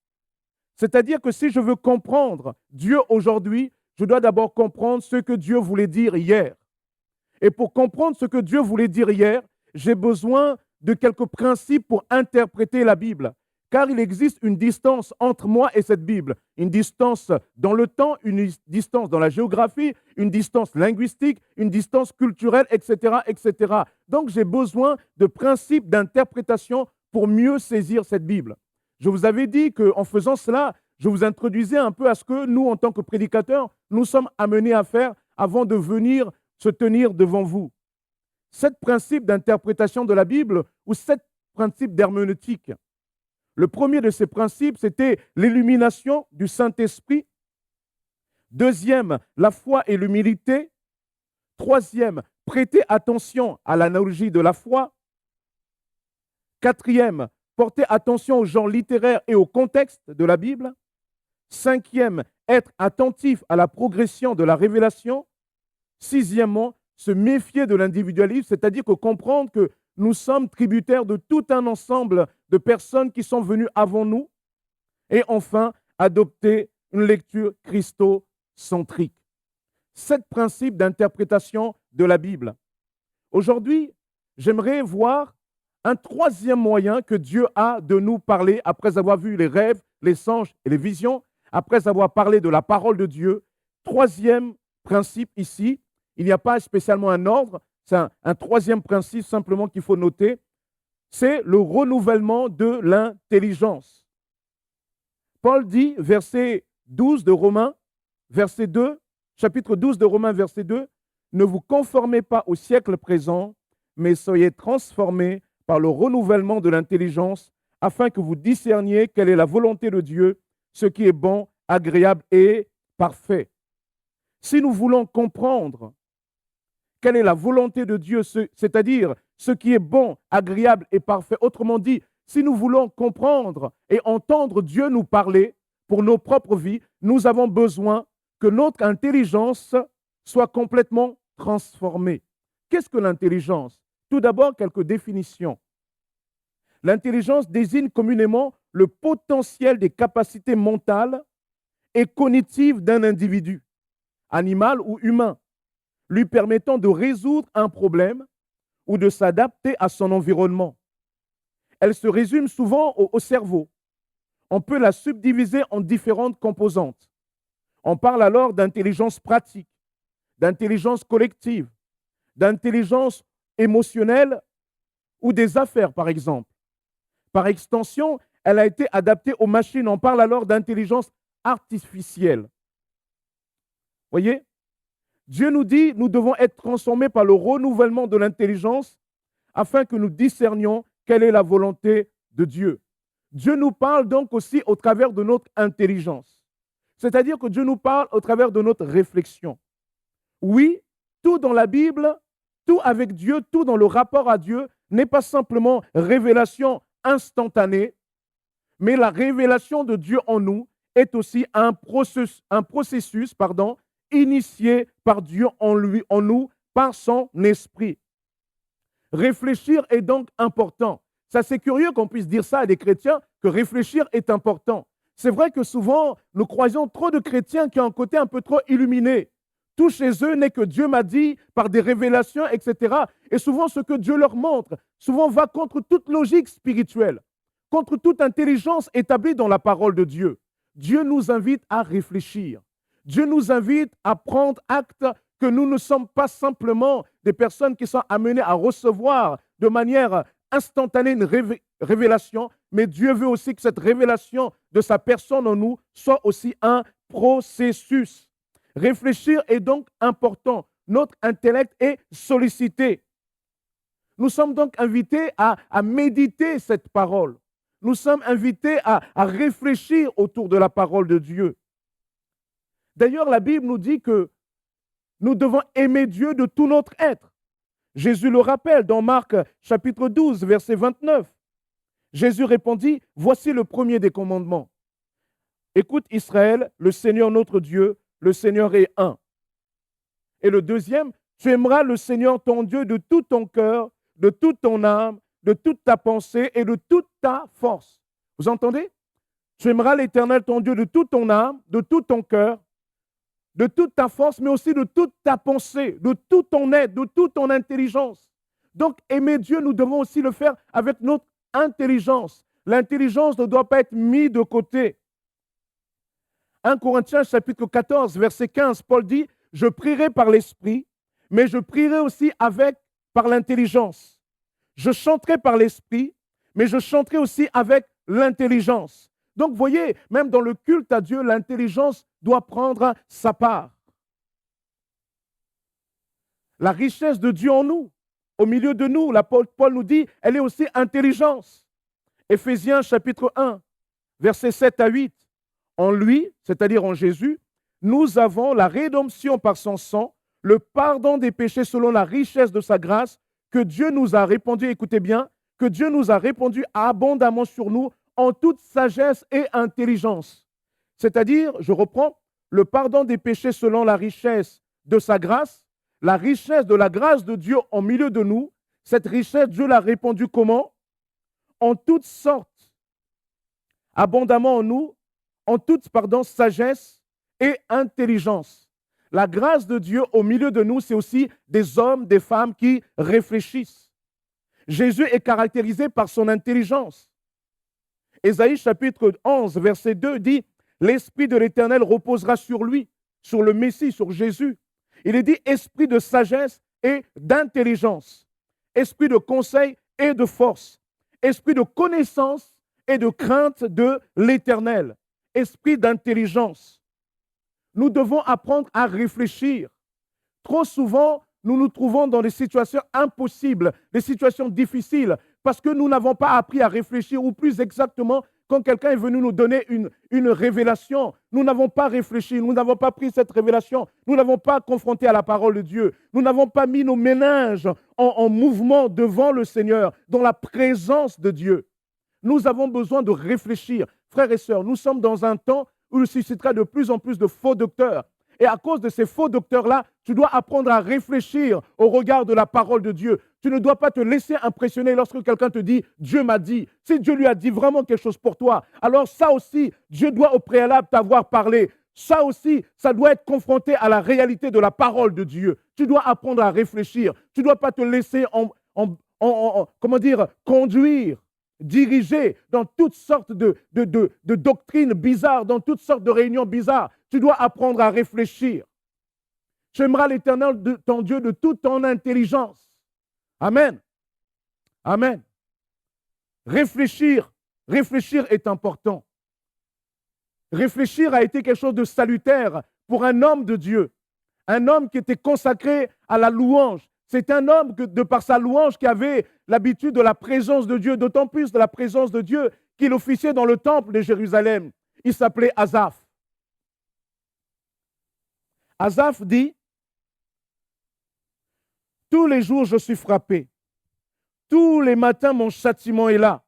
C'est-à-dire que si je veux comprendre Dieu aujourd'hui, je dois d'abord comprendre ce que Dieu voulait dire hier. Et pour comprendre ce que Dieu voulait dire hier, j'ai besoin de quelques principes pour interpréter la Bible. Car il existe une distance entre moi et cette Bible. Une distance dans le temps, une distance dans la géographie, une distance linguistique, une distance culturelle, etc., etc. Donc j'ai besoin de principes d'interprétation pour mieux saisir cette Bible. Je vous avais dit qu'en faisant cela, je vous introduisais un peu à ce que nous, en tant que prédicateurs, nous sommes amenés à faire avant de venir se tenir devant vous. 7 principes d'interprétation de la Bible ou 7 principes d'herméneutique. Le premier de ces principes, c'était l'illumination du Saint-Esprit. Deuxième, la foi et l'humilité. Troisième, prêter attention à l'analogie de la foi. Quatrième, porter attention aux genres littéraires et au contexte de la Bible. Cinquième, être attentif à la progression de la révélation. Sixièmement, se méfier de l'individualisme, c'est-à-dire que comprendre que nous sommes tributaires de tout un ensemble de personnes qui sont venues avant nous. Et enfin, adopter une lecture christocentrique. 7 principes d'interprétation de la Bible. Aujourd'hui, j'aimerais voir un 3e moyen que Dieu a de nous parler après avoir vu les rêves, les songes et les visions, après avoir parlé de la parole de Dieu. 3e principe ici, il n'y a pas spécialement un ordre, c'est un 3e principe simplement qu'il faut noter, c'est le renouvellement de l'intelligence. Paul dit, verset 12 de Romains, verset 2, chapitre 12 de Romains, verset 2, « Ne vous conformez pas au siècle présent, mais soyez transformés par le renouvellement de l'intelligence, afin que vous discerniez quelle est la volonté de Dieu, ce qui est bon, agréable et parfait. » Si nous voulons comprendre quelle est la volonté de Dieu, c'est-à-dire ce qui est bon, agréable et parfait, autrement dit, si nous voulons comprendre et entendre Dieu nous parler pour nos propres vies, nous avons besoin que notre intelligence soit complètement transformée. Qu'est-ce que l'intelligence? Tout d'abord, quelques définitions. L'intelligence désigne communément le potentiel des capacités mentales et cognitives d'un individu, animal ou humain, lui permettant de résoudre un problème ou de s'adapter à son environnement. Elle se résume souvent au cerveau. On peut la subdiviser en différentes composantes. On parle alors d'intelligence pratique, d'intelligence collective, d'intelligence émotionnelle ou des affaires, par exemple. Par extension, elle a été adaptée aux machines. On parle alors d'intelligence artificielle. Voyez? Dieu nous dit, nous devons être transformés par le renouvellement de l'intelligence afin que nous discernions quelle est la volonté de Dieu. Dieu nous parle donc aussi au travers de notre intelligence. C'est-à-dire que Dieu nous parle au travers de notre réflexion. Oui, tout dans la Bible, tout avec Dieu, tout dans le rapport à Dieu n'est pas simplement révélation instantanée, mais la révélation de Dieu en nous est aussi un processus initié par Dieu en nous, par son esprit. Réfléchir est donc important. Ça, c'est curieux qu'on puisse dire ça à des chrétiens, que réfléchir est important. C'est vrai que souvent, nous croyons trop de chrétiens qui ont un côté un peu trop illuminé. Tout chez eux n'est que Dieu m'a dit par des révélations, etc. Et souvent, ce que Dieu leur montre, souvent va contre toute logique spirituelle, contre toute intelligence établie dans la parole de Dieu. Dieu nous invite à réfléchir. Dieu nous invite à prendre acte que nous ne sommes pas simplement des personnes qui sont amenées à recevoir de manière instantanée une révélation, mais Dieu veut aussi que cette révélation de sa personne en nous soit aussi un processus. Réfléchir est donc important. Notre intellect est sollicité. Nous sommes donc invités à méditer cette parole. Nous sommes invités à réfléchir autour de la parole de Dieu. D'ailleurs, la Bible nous dit que nous devons aimer Dieu de tout notre être. Jésus le rappelle dans Marc chapitre 12, verset 29. Jésus répondit, « Voici le premier des commandements. Écoute Israël, le Seigneur notre Dieu, le Seigneur est un. Et le deuxième, tu aimeras le Seigneur ton Dieu de tout ton cœur, de toute ton âme, de toute ta pensée et de toute ta force. » Vous entendez? Tu aimeras l'Éternel ton Dieu de toute ton âme, de tout ton cœur, de toute ta force, mais aussi de toute ta pensée, de tout ton être, de toute ton intelligence. Donc, aimer Dieu, nous devons aussi le faire avec notre intelligence. L'intelligence ne doit pas être mise de côté. 1 Corinthiens chapitre 14, verset 15, Paul dit, « Je prierai par l'esprit, mais je prierai aussi par l'intelligence. Je chanterai par l'esprit, mais je chanterai aussi avec l'intelligence. » Donc, vous voyez, même dans le culte à Dieu, l'intelligence doit prendre sa part. La richesse de Dieu en nous, au milieu de nous, l'apôtre Paul nous dit, elle est aussi intelligence. Éphésiens chapitre 1, versets 7 à 8. En lui, c'est-à-dire en Jésus, nous avons la rédemption par son sang, le pardon des péchés selon la richesse de sa grâce, que Dieu nous a répandu, écoutez bien, que Dieu nous a répandu abondamment sur nous en toute sagesse et intelligence. C'est-à-dire, je reprends, le pardon des péchés selon la richesse de sa grâce, la richesse de la grâce de Dieu en milieu de nous. Cette richesse, Dieu l'a répandue comment? En toutes sortes, abondamment en nous, en toute, sagesse et intelligence. La grâce de Dieu au milieu de nous, c'est aussi des hommes, des femmes qui réfléchissent. Jésus est caractérisé par son intelligence. Ésaïe chapitre 11, verset 2 dit, « L'Esprit de l'Éternel reposera sur lui, sur le Messie, sur Jésus. » Il est dit « Esprit de sagesse et d'intelligence, esprit de conseil et de force, esprit de connaissance et de crainte de l'Éternel, esprit d'intelligence. » nous devons apprendre à réfléchir. Trop souvent, nous nous trouvons dans des situations impossibles, des situations difficiles, parce que nous n'avons pas appris à réfléchir, ou plus exactement, quand quelqu'un est venu nous donner une révélation, nous n'avons pas réfléchi, nous n'avons pas pris cette révélation, nous n'avons pas confronté à la parole de Dieu, nous n'avons pas mis nos méninges en mouvement devant le Seigneur, dans la présence de Dieu. Nous avons besoin de réfléchir. Frères et sœurs, nous sommes dans un temps où il suscitera de plus en plus de faux docteurs. Et à cause de ces faux docteurs-là, tu dois apprendre à réfléchir au regard de la parole de Dieu. Tu ne dois pas te laisser impressionner lorsque quelqu'un te dit « Dieu m'a dit ». Si Dieu lui a dit vraiment quelque chose pour toi, alors ça aussi, Dieu doit au préalable t'avoir parlé. Ça aussi, ça doit être confronté à la réalité de la parole de Dieu. Tu dois apprendre à réfléchir. Tu ne dois pas te laisser conduire, diriger dans toutes sortes de doctrines bizarres, dans toutes sortes de réunions bizarres. Tu dois apprendre à réfléchir. Tu aimeras l'Éternel, ton Dieu, de toute ton intelligence. Amen. Amen. Réfléchir est important. Réfléchir a été quelque chose de salutaire pour un homme de Dieu. Un homme qui était consacré à la louange. C'est un homme que, de par sa louange, qui avait l'habitude de la présence de Dieu, d'autant plus de la présence de Dieu qu'il officiait dans le temple de Jérusalem. Il s'appelait Asaph. Asaph dit, « Tous les jours je suis frappé. Tous les matins mon châtiment est là.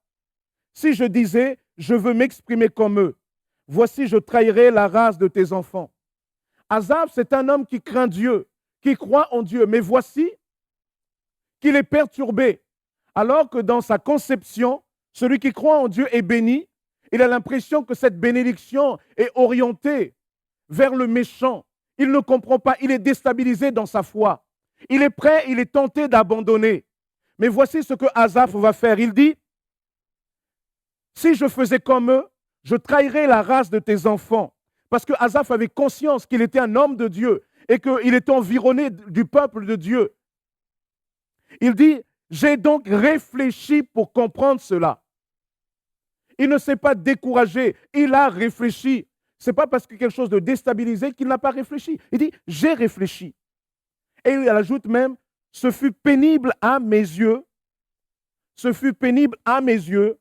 Si je disais, je veux m'exprimer comme eux, voici je trahirais la race de tes enfants. » Asaph, c'est un homme qui craint Dieu, qui croit en Dieu, mais voici qu'il est perturbé. Alors que dans sa conception, celui qui croit en Dieu est béni, il a l'impression que cette bénédiction est orientée vers le méchant. Il ne comprend pas, il est déstabilisé dans sa foi. Il est prêt, il est tenté d'abandonner. Mais voici ce que Asaph va faire. Il dit, « Si je faisais comme eux, je trahirais la race de tes enfants. » Parce que Asaph avait conscience qu'il était un homme de Dieu et qu'il était environné du peuple de Dieu. Il dit, « J'ai donc réfléchi pour comprendre cela. » Il ne s'est pas découragé, il a réfléchi. Ce n'est pas parce que quelque chose de déstabilisé qu'il n'a pas réfléchi. Il dit, « J'ai réfléchi. » Et il ajoute même, « Ce fut pénible à mes yeux. Ce fut pénible à mes yeux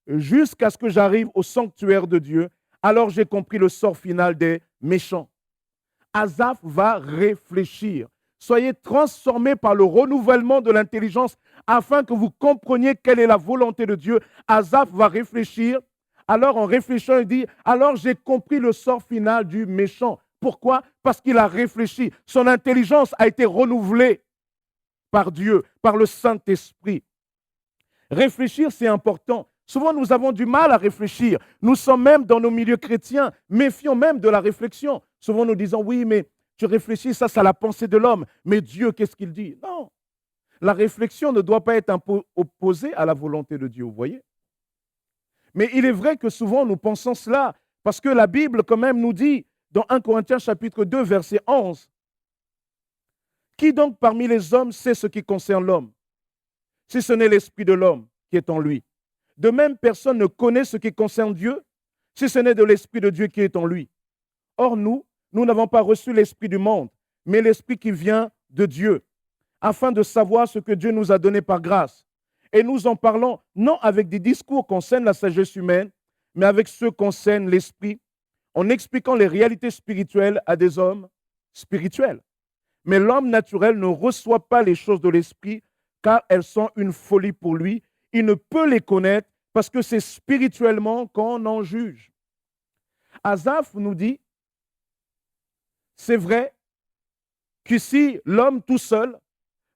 jusqu'à ce que j'arrive au sanctuaire de Dieu. Alors j'ai compris le sort final des méchants. » Asaph va réfléchir. Soyez transformés par le renouvellement de l'intelligence afin que vous compreniez quelle est la volonté de Dieu. Asaph va réfléchir. Alors en réfléchissant, il dit, « Alors j'ai compris le sort final du méchant. » Pourquoi? Parce qu'il a réfléchi. Son intelligence a été renouvelée par Dieu, par le Saint-Esprit. Réfléchir, c'est important. Souvent, nous avons du mal à réfléchir. Nous sommes même dans nos milieux chrétiens, méfions même de la réflexion. Souvent, nous disons, oui, mais tu réfléchis, ça, c'est la pensée de l'homme. Mais Dieu, qu'est-ce qu'il dit? Non. La réflexion ne doit pas être opposée à la volonté de Dieu, vous voyez? Mais il est vrai que souvent, nous pensons cela, parce que la Bible, quand même, nous dit, dans 1 Corinthiens chapitre 2, verset 11, « Qui donc parmi les hommes sait ce qui concerne l'homme, si ce n'est l'esprit de l'homme qui est en lui? De même, personne ne connaît ce qui concerne Dieu, si ce n'est de l'esprit de Dieu qui est en lui. Or, nous n'avons pas reçu l'esprit du monde, mais l'esprit qui vient de Dieu, afin de savoir ce que Dieu nous a donné par grâce. Et nous en parlons non avec des discours concernant la sagesse humaine, mais avec ceux concernant l'esprit, en expliquant les réalités spirituelles à des hommes spirituels. Mais l'homme naturel ne reçoit pas les choses de l'esprit, car elles sont une folie pour lui. Il ne peut les connaître parce que c'est spirituellement qu'on en juge. » Asaph nous dit, c'est vrai qu'ici, l'homme tout seul,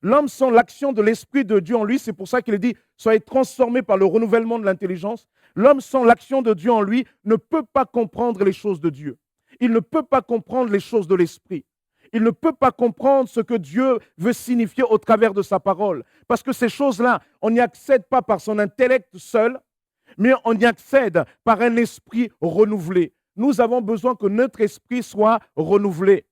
l'homme sans l'action de l'Esprit de Dieu en lui, c'est pour ça qu'il dit, soyez transformés par le renouvellement de l'intelligence. L'homme sans l'action de Dieu en lui ne peut pas comprendre les choses de Dieu. Il ne peut pas comprendre les choses de l'Esprit. Il ne peut pas comprendre ce que Dieu veut signifier au travers de sa parole. Parce que ces choses-là, on n'y accède pas par son intellect seul, mais on y accède par un esprit renouvelé. Nous avons besoin que notre esprit soit renouvelé.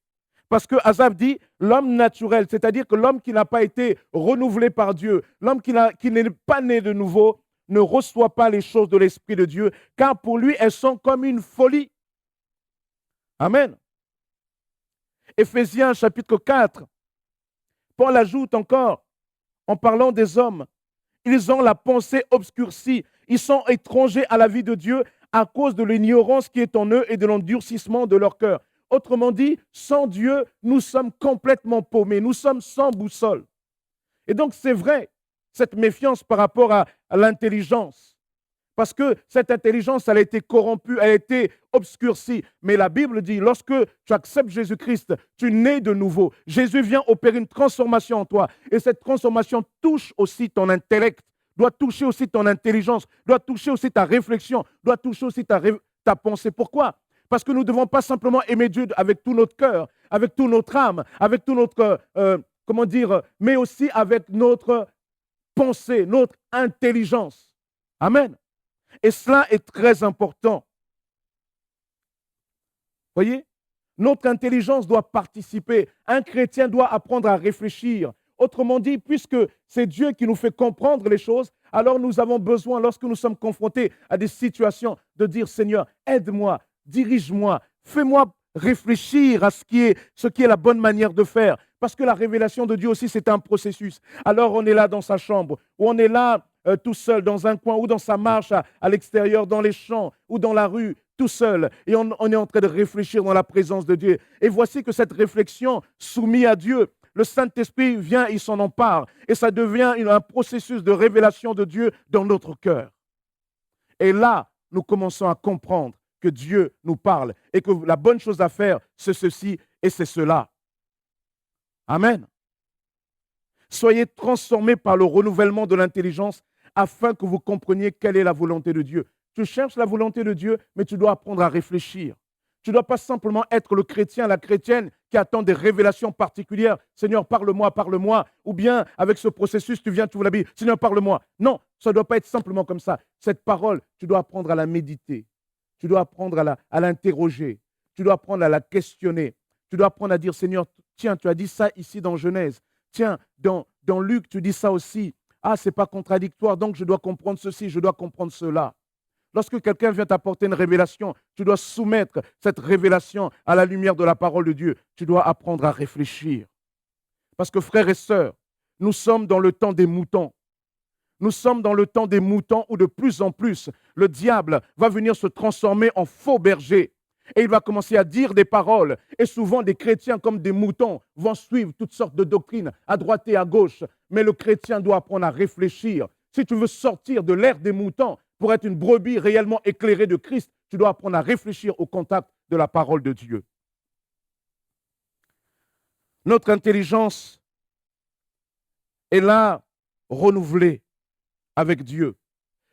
Parce que Asaph dit, l'homme naturel, c'est-à-dire que l'homme qui n'a pas été renouvelé par Dieu, l'homme qui n'est pas né de nouveau, ne reçoit pas les choses de l'Esprit de Dieu, car pour lui, elles sont comme une folie. Amen. Éphésiens chapitre 4, Paul ajoute encore, en parlant des hommes, ils ont la pensée obscurcie, ils sont étrangers à la vie de Dieu à cause de l'ignorance qui est en eux et de l'endurcissement de leur cœur. Autrement dit, sans Dieu, nous sommes complètement paumés, nous sommes sans boussole. Et donc c'est vrai, cette méfiance par rapport à l'intelligence. Parce que cette intelligence, elle a été corrompue, elle a été obscurcie. Mais la Bible dit, lorsque tu acceptes Jésus-Christ, tu nais de nouveau. Jésus vient opérer une transformation en toi. Et cette transformation touche aussi ton intellect, doit toucher aussi ton intelligence, doit toucher aussi ta réflexion, doit toucher aussi ta pensée. Pourquoi? Parce que nous ne devons pas simplement aimer Dieu avec tout notre cœur, avec toute notre âme, avec tout notre, mais aussi avec notre pensée, notre intelligence. Amen. Et cela est très important. Voyez, notre intelligence doit participer. Un chrétien doit apprendre à réfléchir. Autrement dit, puisque c'est Dieu qui nous fait comprendre les choses, alors nous avons besoin, lorsque nous sommes confrontés à des situations, de dire, Seigneur, aide-moi, dirige-moi, fais-moi réfléchir à ce qui est la bonne manière de faire. Parce que la révélation de Dieu aussi, c'est un processus. Alors on est là dans sa chambre, ou on est là tout seul dans un coin, ou dans sa marche à l'extérieur, dans les champs, ou dans la rue, tout seul. Et on est en train de réfléchir dans la présence de Dieu. Et voici que cette réflexion soumise à Dieu, le Saint-Esprit vient, il s'en empare. Et ça devient un processus de révélation de Dieu dans notre cœur. Et là, nous commençons à comprendre que Dieu nous parle et que la bonne chose à faire, c'est ceci et c'est cela. Amen. Soyez transformés par le renouvellement de l'intelligence afin que vous compreniez quelle est la volonté de Dieu. Tu cherches la volonté de Dieu, mais tu dois apprendre à réfléchir. Tu ne dois pas simplement être le chrétien, la chrétienne qui attend des révélations particulières. Seigneur, parle-moi, parle-moi. Ou bien, avec ce processus, tu viens, tu ouvres la Bible. Seigneur, parle-moi. Non, ça ne doit pas être simplement comme ça. Cette parole, tu dois apprendre à la méditer. Tu dois apprendre à l'interroger. Tu dois apprendre à la questionner. Tu dois apprendre à dire, Seigneur, tiens, tu as dit ça ici dans Genèse. Tiens, dans Luc, tu dis ça aussi. Ah, ce n'est pas contradictoire, donc je dois comprendre ceci, je dois comprendre cela. Lorsque quelqu'un vient t'apporter une révélation, tu dois soumettre cette révélation à la lumière de la parole de Dieu. Tu dois apprendre à réfléchir. Parce que frères et sœurs, nous sommes dans le temps des moutons. Nous sommes dans le temps des moutons où de plus en plus, le diable va venir se transformer en faux berger. Et il va commencer à dire des paroles. Et souvent, des chrétiens comme des moutons vont suivre toutes sortes de doctrines à droite et à gauche. Mais le chrétien doit apprendre à réfléchir. Si tu veux sortir de l'ère des moutons pour être une brebis réellement éclairée de Christ, tu dois apprendre à réfléchir au contact de la parole de Dieu. Notre intelligence est là renouvelée avec Dieu.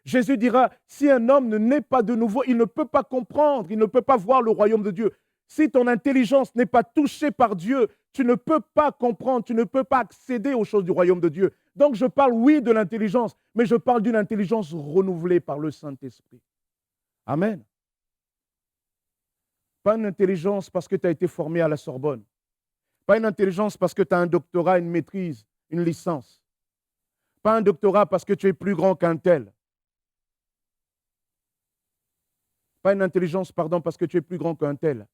Jésus dira, si un homme ne naît pas de nouveau, il ne peut pas comprendre, il ne peut pas voir le royaume de Dieu. Si ton intelligence n'est pas touchée par Dieu, tu ne peux pas comprendre, tu ne peux pas accéder aux choses du royaume de Dieu. Donc je parle, oui, de l'intelligence, mais je parle d'une intelligence renouvelée par le Saint-Esprit. Amen. Pas une intelligence parce que tu as été formé à la Sorbonne. Pas une intelligence parce que tu as un doctorat, une maîtrise, une licence. Pas un doctorat parce que tu es plus grand qu'un tel. Pas une intelligence, parce que tu es plus grand qu'un tel.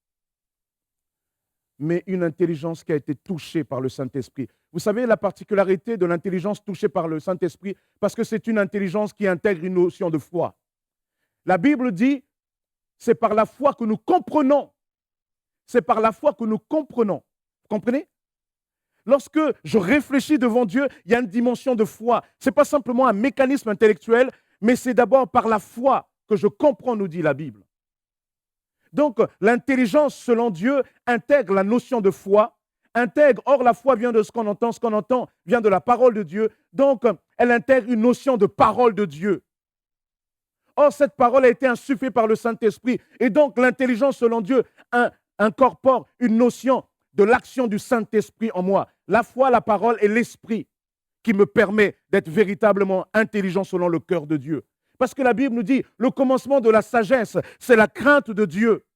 Mais une intelligence qui a été touchée par le Saint-Esprit. Vous savez la particularité de l'intelligence touchée par le Saint-Esprit, parce que c'est une intelligence qui intègre une notion de foi. La Bible dit, c'est par la foi que nous comprenons. C'est par la foi que nous comprenons. Vous comprenez? Lorsque je réfléchis devant Dieu, il y a une dimension de foi. Ce n'est pas simplement un mécanisme intellectuel, mais c'est d'abord par la foi que je comprends, nous dit la Bible. Donc, l'intelligence, selon Dieu, intègre la notion de foi, or la foi vient de ce qu'on entend vient de la parole de Dieu, donc elle intègre une notion de parole de Dieu. Or, cette parole a été insufflée par le Saint-Esprit, et donc l'intelligence, selon Dieu, incorpore une notion de l'action du Saint-Esprit en moi. La foi, la parole et l'esprit qui me permet d'être véritablement intelligent selon le cœur de Dieu. Parce que la Bible nous dit, le commencement de la sagesse, c'est la crainte de Dieu.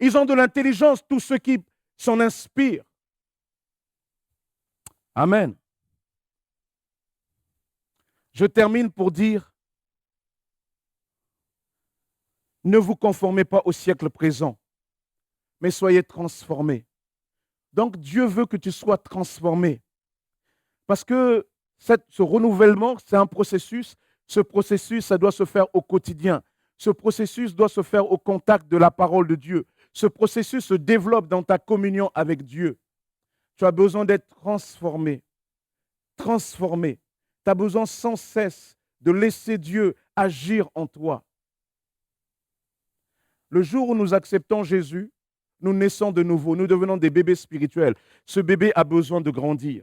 Ils ont de l'intelligence, tous ceux qui s'en inspirent. Amen. Je termine pour dire, ne vous conformez pas au siècle présent, mais soyez transformés Donc Dieu veut que tu sois transformé. Parce que ce renouvellement, c'est un processus. Ce processus, ça doit se faire au quotidien. Ce processus doit se faire au contact de la parole de Dieu. Ce processus se développe dans ta communion avec Dieu. Tu as besoin d'être transformé. Transformé. Tu as besoin sans cesse de laisser Dieu agir en toi. Le jour où nous acceptons Jésus, nous naissons de nouveau, nous devenons des bébés spirituels. Ce bébé a besoin de grandir.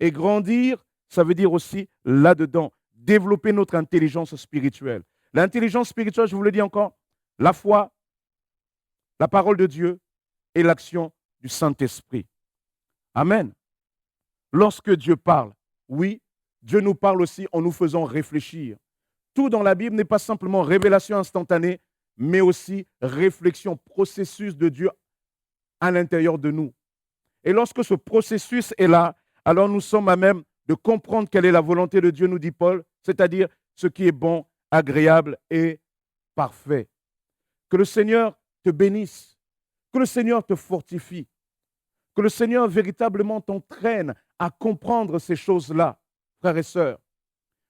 Et grandir, ça veut dire aussi, là-dedans, développer notre intelligence spirituelle. L'intelligence spirituelle, je vous le dis encore, la foi, la parole de Dieu et l'action du Saint-Esprit. Amen. Lorsque Dieu parle, oui, Dieu nous parle aussi en nous faisant réfléchir. Tout dans la Bible n'est pas simplement révélation instantanée, mais aussi réflexion, processus de Dieu à l'intérieur de nous. Et lorsque ce processus est là, alors nous sommes à même de comprendre quelle est la volonté de Dieu, nous dit Paul, c'est-à-dire ce qui est bon, agréable et parfait. Que le Seigneur te bénisse, que le Seigneur te fortifie, que le Seigneur véritablement t'entraîne à comprendre ces choses-là, frères et sœurs.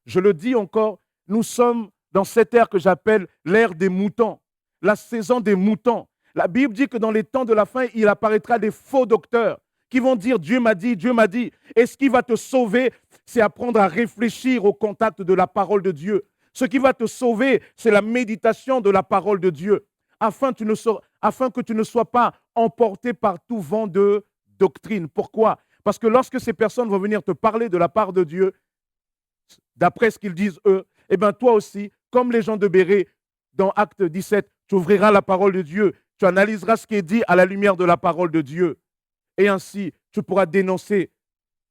Je le dis encore, nous sommes dans cette ère que j'appelle l'ère des moutons, la saison des moutons. La Bible dit que dans les temps de la fin, il apparaîtra des faux docteurs qui vont dire « Dieu m'a dit, Dieu m'a dit ». Et ce qui va te sauver, c'est apprendre à réfléchir au contact de la parole de Dieu. Ce qui va te sauver, c'est la méditation de la parole de Dieu, afin que tu ne sois pas emporté par tout vent de doctrine. Pourquoi? Parce que lorsque ces personnes vont venir te parler de la part de Dieu, d'après ce qu'ils disent eux, eh bien toi aussi, comme les gens de Bérée, dans Acte 17, tu ouvriras la parole de Dieu, tu analyseras ce qui est dit à la lumière de la parole de Dieu. Et ainsi, tu pourras dénoncer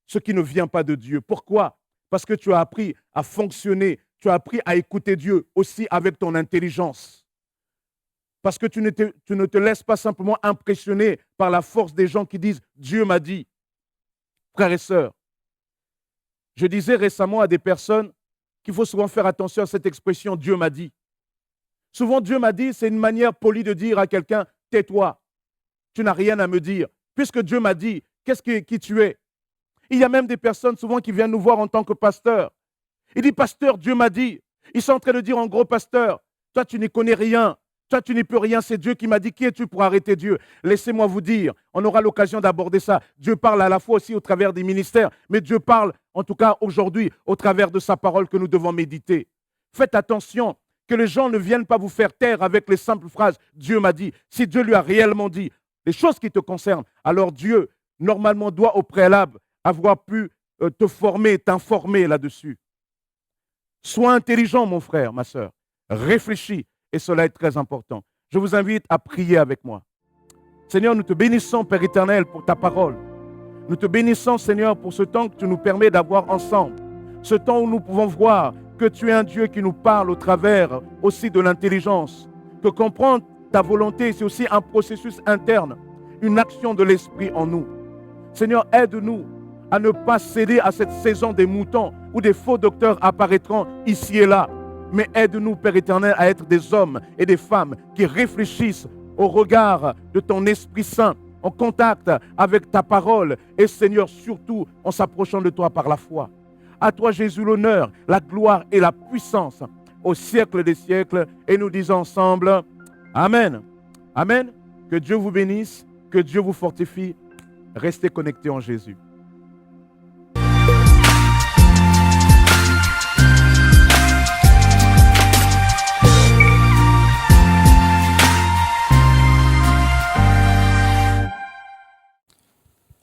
ce qui ne vient pas de Dieu. Pourquoi? Parce que tu as appris à fonctionner, tu as appris à écouter Dieu aussi avec ton intelligence. Parce que tu ne te laisses pas simplement impressionner par la force des gens qui disent « Dieu m'a dit ». Frères et sœurs, je disais récemment à des personnes qu'il faut souvent faire attention à cette expression « Dieu m'a dit ». Souvent, Dieu m'a dit, c'est une manière polie de dire à quelqu'un « tais-toi, tu n'as rien à me dire ». Puisque Dieu m'a dit, qui tu es? Il y a même des personnes souvent qui viennent nous voir en tant que pasteur. Il dit, pasteur, Dieu m'a dit. Ils sont en train de dire en gros, pasteur, toi tu n'y connais rien, toi tu n'y peux rien, c'est Dieu qui m'a dit, qui es-tu pour arrêter Dieu? Laissez-moi vous dire, on aura l'occasion d'aborder ça. Dieu parle à la fois aussi au travers des ministères, mais Dieu parle en tout cas aujourd'hui au travers de sa parole que nous devons méditer. Faites attention que les gens ne viennent pas vous faire taire avec les simples phrases, Dieu m'a dit. Si Dieu lui a réellement dit les choses qui te concernent, alors Dieu, normalement, doit au préalable avoir pu te former, t'informer là-dessus. Sois intelligent, mon frère, ma sœur. Réfléchis, et cela est très important. Je vous invite à prier avec moi. Seigneur, nous te bénissons, Père éternel, pour ta parole. Nous te bénissons, Seigneur, pour ce temps que tu nous permets d'avoir ensemble. Ce temps où nous pouvons voir que tu es un Dieu qui nous parle au travers aussi de l'intelligence. Que comprendre ta volonté, c'est aussi un processus interne, une action de l'Esprit en nous. Seigneur, aide-nous à ne pas céder à cette saison des moutons où des faux docteurs apparaîtront ici et là. Mais aide-nous, Père éternel, à être des hommes et des femmes qui réfléchissent au regard de ton Esprit Saint, en contact avec ta parole et, Seigneur, surtout en s'approchant de toi par la foi. À toi, Jésus, l'honneur, la gloire et la puissance au siècle des siècles. Et nous disons ensemble, Amen. Amen. Que Dieu vous bénisse, que Dieu vous fortifie. Restez connectés en Jésus.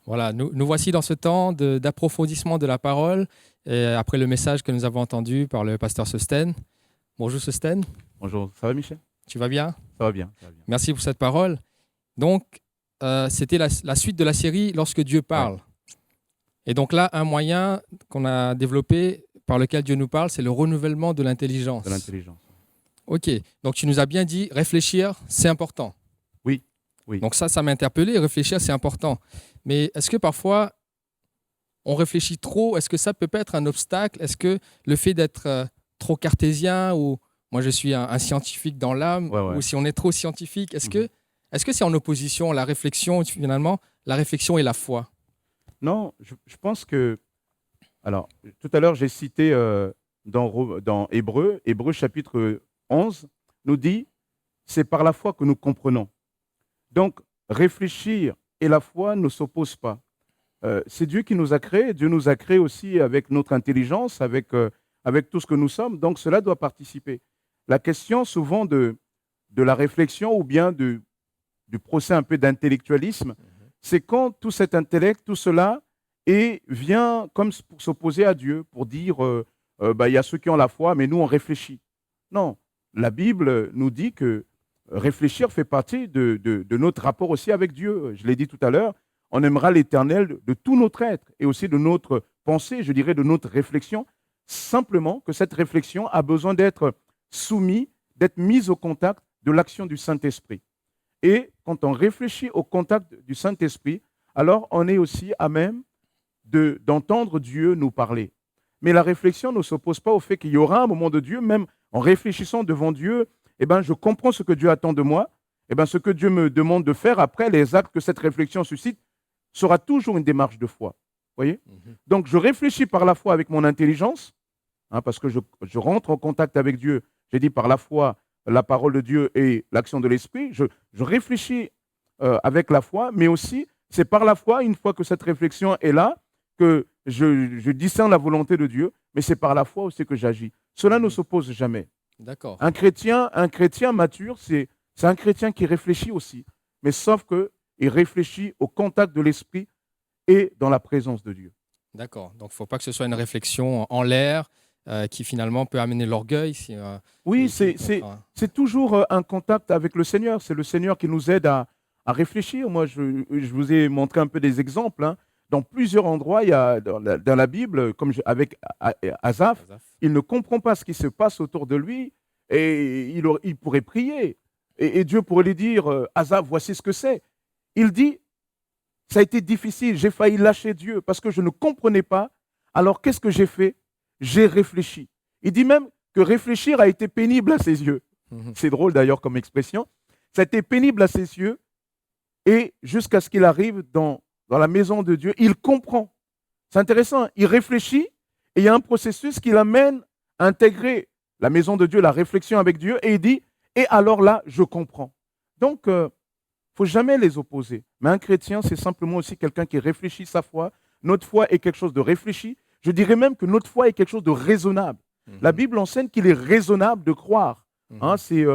Voilà, nous voici dans ce temps d'approfondissement de la parole, et après le message que nous avons entendu par le pasteur Sosten. Bonjour Sosten. Bonjour, ça va Michel? Tu vas bien? Ça va bien. Merci pour cette parole. Donc, c'était la suite de la série « Lorsque Dieu parle ». Ouais. Et donc là, un moyen qu'on a développé par lequel Dieu nous parle, c'est le renouvellement de l'intelligence. De l'intelligence. Ok, donc tu nous as bien dit, réfléchir, c'est important. Oui, oui. Donc ça m'a interpellé, réfléchir, c'est important. Mais est-ce que parfois, on réfléchit trop? Est-ce que ça peut pas être un obstacle? Est-ce que le fait d'être trop cartésien, ou moi je suis un scientifique dans l'âme, ou si on est trop scientifique, est-ce que Est-ce que c'est en opposition, la réflexion, finalement, la réflexion et la foi? Non, je pense que... Alors, tout à l'heure, j'ai cité dans Hébreux, Hébreux chapitre 11, nous dit, c'est par la foi que nous comprenons. Donc, réfléchir et la foi ne s'opposent pas. C'est Dieu qui nous a créés. Dieu nous a créés aussi avec notre intelligence, avec tout ce que nous sommes. Donc, cela doit participer. La question souvent de la réflexion ou bien du procès un peu d'intellectualisme, c'est quand tout cet intellect, tout cela, vient comme pour s'opposer à Dieu, pour dire, il y a ceux qui ont la foi, mais nous, on réfléchit. Non, la Bible nous dit que réfléchir fait partie de notre rapport aussi avec Dieu. Je l'ai dit tout à l'heure, on aimera l'Éternel de tout notre être et aussi de notre pensée, je dirais de notre réflexion. Simplement que cette réflexion a besoin d'être soumise, d'être mise au contact de l'action du Saint-Esprit. Et quand on réfléchit au contact du Saint-Esprit, alors on est aussi à même d'entendre Dieu nous parler. Mais la réflexion ne s'oppose pas au fait qu'il y aura un moment de Dieu, même en réfléchissant devant Dieu, je comprends ce que Dieu attend de moi. Ce que Dieu me demande de faire après, les actes que cette réflexion suscite, sera toujours une démarche de foi. Voyez? Donc, je réfléchis par la foi avec mon intelligence, parce que je rentre en contact avec Dieu. J'ai dit par la foi, la parole de Dieu et l'action de l'Esprit. Je réfléchis avec la foi, mais aussi, c'est par la foi, une fois que cette réflexion est là, que je discerne la volonté de Dieu, mais c'est par la foi aussi que j'agis. Cela ne s'oppose jamais. D'accord. Un chrétien mature, c'est un chrétien qui réfléchit aussi, mais sauf qu'il réfléchit au contact de l'Esprit et dans la présence de Dieu. D'accord. Donc, il ne faut pas que ce soit une réflexion en l'air qui finalement peut amener l'orgueil. Oui, c'est toujours un contact avec le Seigneur. C'est le Seigneur qui nous aide à réfléchir. Moi, je vous ai montré un peu des exemples. Dans plusieurs endroits, il y a dans la Bible, comme avec Asaph, il ne comprend pas ce qui se passe autour de lui et il pourrait prier. Et Dieu pourrait lui dire, Asaph, voici ce que c'est. Il dit, ça a été difficile, j'ai failli lâcher Dieu parce que je ne comprenais pas. Alors qu'est-ce que j'ai fait? J'ai réfléchi. Il dit même que réfléchir a été pénible à ses yeux. C'est drôle d'ailleurs comme expression. Ça a été pénible à ses yeux et jusqu'à ce qu'il arrive dans la maison de Dieu, il comprend. C'est intéressant, il réfléchit et il y a un processus qui l'amène à intégrer la maison de Dieu, la réflexion avec Dieu, et il dit, et alors là, je comprends. Donc, il ne faut jamais les opposer. Mais un chrétien, c'est simplement aussi quelqu'un qui réfléchit sa foi. Notre foi est quelque chose de réfléchi. Je dirais même que notre foi est quelque chose de raisonnable. La Bible enseigne qu'il est raisonnable de croire. C'est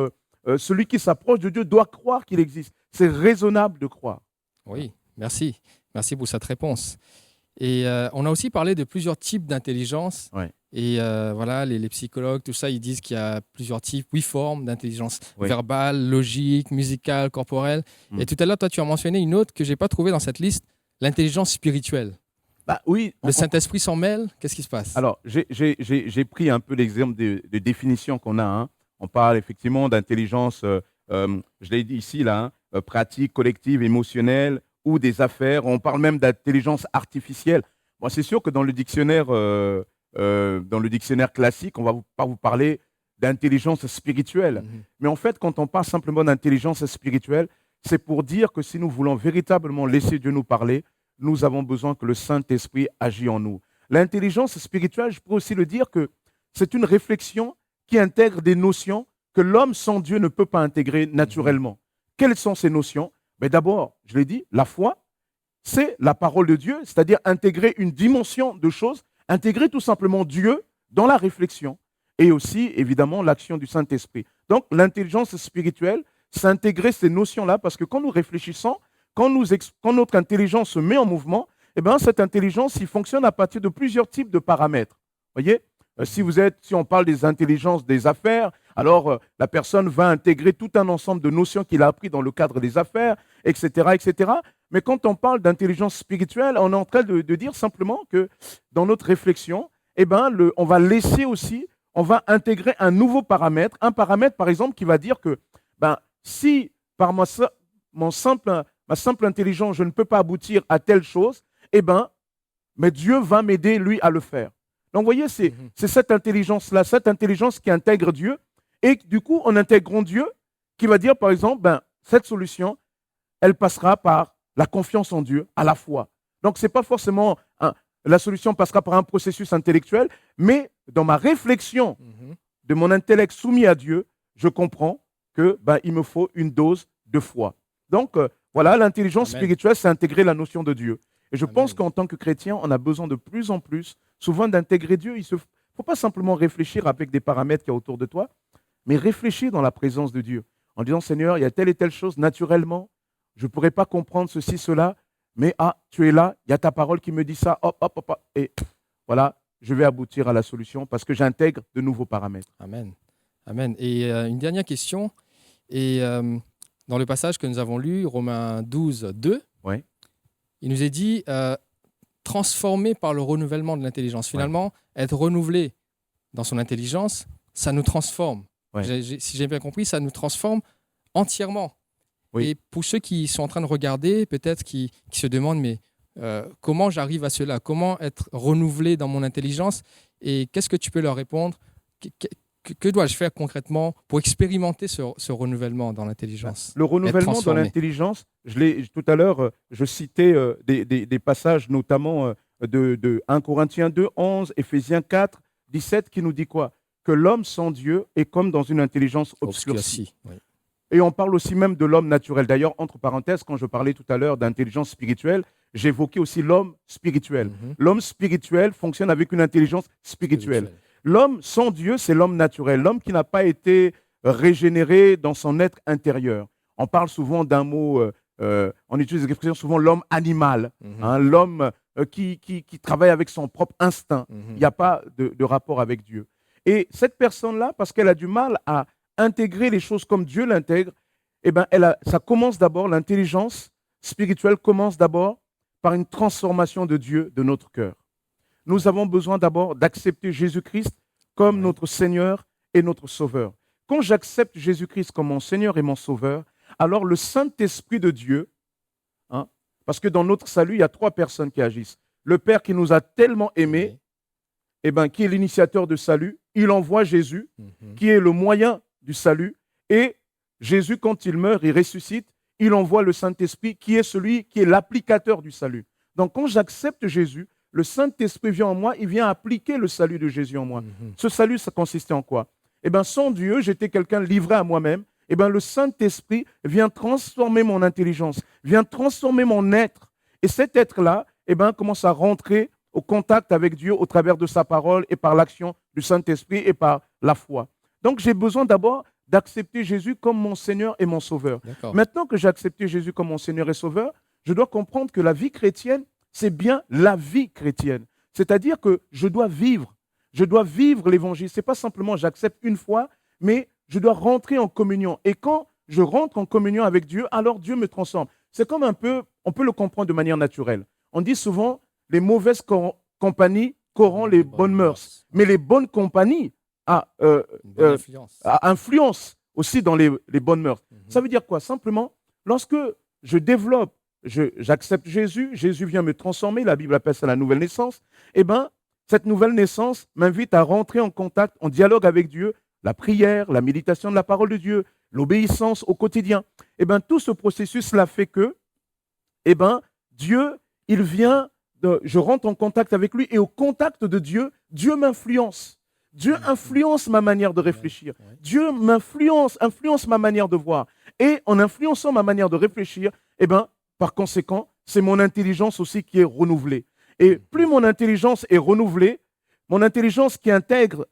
celui qui s'approche de Dieu doit croire qu'il existe. C'est raisonnable de croire. Oui, merci. Merci pour cette réponse. Et on a aussi parlé de plusieurs types d'intelligence. Ouais. Et voilà, les psychologues, tout ça, ils disent qu'il y a plusieurs types, 8 formes d'intelligence verbale, logique, musicale, corporelle. Et tout à l'heure, toi, tu as mentionné une autre que je n'ai pas trouvée dans cette liste, l'intelligence spirituelle. Oui. Le Saint-Esprit s'en mêle. Qu'est-ce qui se passe? Alors, j'ai pris un peu l'exemple de définition qu'on a. On parle effectivement d'intelligence, je l'ai dit ici, là, pratique, collective, émotionnelle, ou des affaires. On parle même d'intelligence artificielle. Bon, c'est sûr que dans le dictionnaire classique, on ne va pas vous parler d'intelligence spirituelle. Mais en fait, quand on parle simplement d'intelligence spirituelle, c'est pour dire que si nous voulons véritablement laisser Dieu nous parler, nous avons besoin que le Saint-Esprit agisse en nous. L'intelligence spirituelle, je pourrais aussi le dire que c'est une réflexion qui intègre des notions que l'homme sans Dieu ne peut pas intégrer naturellement. Quelles sont ces notions? D'abord, je l'ai dit, la foi, c'est la parole de Dieu, c'est-à-dire intégrer une dimension de choses, intégrer tout simplement Dieu dans la réflexion et aussi, évidemment, l'action du Saint-Esprit. Donc, l'intelligence spirituelle, c'est intégrer ces notions-là parce que quand nous réfléchissons, quand notre intelligence se met en mouvement, cette intelligence, il fonctionne à partir de plusieurs types de paramètres. Voyez? Si on parle des intelligences des affaires, alors la personne va intégrer tout un ensemble de notions qu'il a appris dans le cadre des affaires, etc., etc. Mais quand on parle d'intelligence spirituelle, on est en train de dire simplement que dans notre réflexion, on va laisser aussi, on va intégrer un nouveau paramètre, un paramètre par exemple qui va dire que si par ma simple intelligence, je ne peux pas aboutir à telle chose, mais Dieu va m'aider, lui, à le faire. Donc, vous voyez, c'est cette intelligence-là, cette intelligence qui intègre Dieu. Et du coup, en intégrant Dieu, qui va dire, par exemple, cette solution, elle passera par la confiance en Dieu, à la foi. Donc, ce n'est pas forcément la solution passera par un processus intellectuel, mais dans ma réflexion de mon intellect soumis à Dieu, je comprends que il me faut une dose de foi. Donc, voilà, l'intelligence Amen. spirituelle, c'est intégrer la notion de Dieu. Et je Amen. pense qu'en tant que chrétien, on a besoin de plus en plus, souvent, d'intégrer Dieu. Il ne faut pas simplement réfléchir avec des paramètres qu'il y a autour de toi, mais réfléchir dans la présence de Dieu. En disant, Seigneur, il y a telle et telle chose naturellement, je ne pourrais pas comprendre ceci, cela, mais tu es là, il y a ta parole qui me dit ça, hop, hop, hop, hop, et voilà, je vais aboutir à la solution parce que j'intègre de nouveaux paramètres. Amen. Amen. Et une dernière question. Et dans le passage que nous avons lu, Romains 12, 2, Ouais. il nous est dit transformé par le renouvellement de l'intelligence. Finalement, être renouvelé dans son intelligence, ça nous transforme. Ouais. Si j'ai bien compris, ça nous transforme entièrement. Oui. Et pour ceux qui sont en train de regarder, peut-être qui se demandent, mais comment j'arrive à cela? Comment être renouvelé dans mon intelligence? Et qu'est-ce que tu peux leur répondre? Que dois-je faire concrètement pour expérimenter ce renouvellement dans l'intelligence? Le renouvellement dans transformé. l'intelligence, tout à l'heure, je citais des passages notamment de 1 Corinthiens 2, 11, Éphésiens 4, 17, qui nous dit quoi? Que l'homme sans Dieu est comme dans une intelligence obscurcie. Oui. Et on parle aussi même de l'homme naturel. D'ailleurs, entre parenthèses, quand je parlais tout à l'heure d'intelligence spirituelle, j'évoquais aussi l'homme spirituel. L'homme spirituel fonctionne avec une intelligence spirituelle. L'homme sans Dieu, c'est l'homme naturel, l'homme qui n'a pas été régénéré dans son être intérieur. On parle souvent d'un mot, on utilise l'expression souvent l'homme animal, l'homme qui travaille avec son propre instinct. Il n'y a pas de rapport avec Dieu. Et cette personne-là, parce qu'elle a du mal à intégrer les choses comme Dieu l'intègre, ça commence d'abord, l'intelligence spirituelle commence d'abord par une transformation de Dieu de notre cœur. Nous avons besoin d'abord d'accepter Jésus-Christ comme notre Seigneur et notre Sauveur. Quand j'accepte Jésus-Christ comme mon Seigneur et mon Sauveur, alors le Saint-Esprit de Dieu, parce que dans notre salut, il y a 3 personnes qui agissent. Le Père qui nous a tellement aimés, qui est l'initiateur de salut, il envoie Jésus, qui est le moyen du salut, et Jésus, quand il meurt, il ressuscite, il envoie le Saint-Esprit, qui est celui qui est l'applicateur du salut. Donc quand j'accepte Jésus, le Saint-Esprit vient en moi, il vient appliquer le salut de Jésus en moi. Ce salut, ça consistait en quoi? Sans Dieu, j'étais quelqu'un livré à moi-même. Le Saint-Esprit vient transformer mon intelligence, vient transformer mon être. Et cet être-là, commence à rentrer au contact avec Dieu au travers de sa parole et par l'action du Saint-Esprit et par la foi. Donc, j'ai besoin d'abord d'accepter Jésus comme mon Seigneur et mon Sauveur. Maintenant que j'ai accepté Jésus comme mon Seigneur et Sauveur, je dois comprendre que la vie chrétienne, c'est bien la vie chrétienne. C'est-à-dire que je dois vivre l'évangile. Ce n'est pas simplement j'accepte une fois, mais je dois rentrer en communion. Et quand je rentre en communion avec Dieu, alors Dieu me transforme. C'est comme on peut le comprendre de manière naturelle. On dit souvent, les mauvaises compagnies corrompent les bonnes mœurs. Mais les bonnes compagnies influencent aussi dans les bonnes mœurs. Ça veut dire quoi? Simplement, lorsque je développe, j'accepte Jésus, Jésus vient me transformer, la Bible appelle ça la nouvelle naissance, cette nouvelle naissance m'invite à rentrer en contact, en dialogue avec Dieu, la prière, la méditation de la parole de Dieu, l'obéissance au quotidien. Tout ce processus-là fait que, Dieu, il vient, je rentre en contact avec lui et au contact de Dieu, Dieu m'influence. Dieu influence ma manière de réfléchir. Dieu influence ma manière de voir. Et en influençant ma manière de réfléchir, par conséquent, c'est mon intelligence aussi qui est renouvelée. Et plus mon intelligence est renouvelée, mon intelligence qui intègre,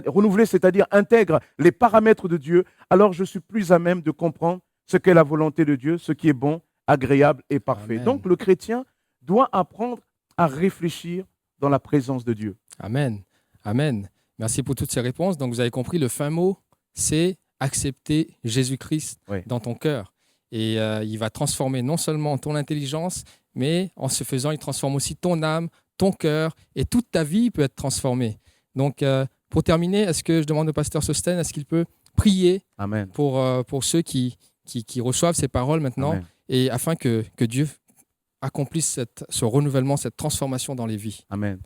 renouvelée, c'est-à-dire intègre les paramètres de Dieu, alors je suis plus à même de comprendre ce qu'est la volonté de Dieu, ce qui est bon, agréable et parfait. Amen. Donc le chrétien doit apprendre à réfléchir dans la présence de Dieu. Amen. Amen. Merci pour toutes ces réponses. Donc vous avez compris, le fin mot, c'est accepter Jésus-Christ dans ton cœur. Et il va transformer non seulement ton intelligence, mais en ce faisant, il transforme aussi ton âme, ton cœur, et toute ta vie peut être transformée. Donc, pour terminer, est-ce que je demande au pasteur Sosten, est-ce qu'il peut prier Amen. Pour ceux qui reçoivent ces paroles maintenant, Amen. Et afin que Dieu accomplisse ce renouvellement, cette transformation dans les vies. Amen.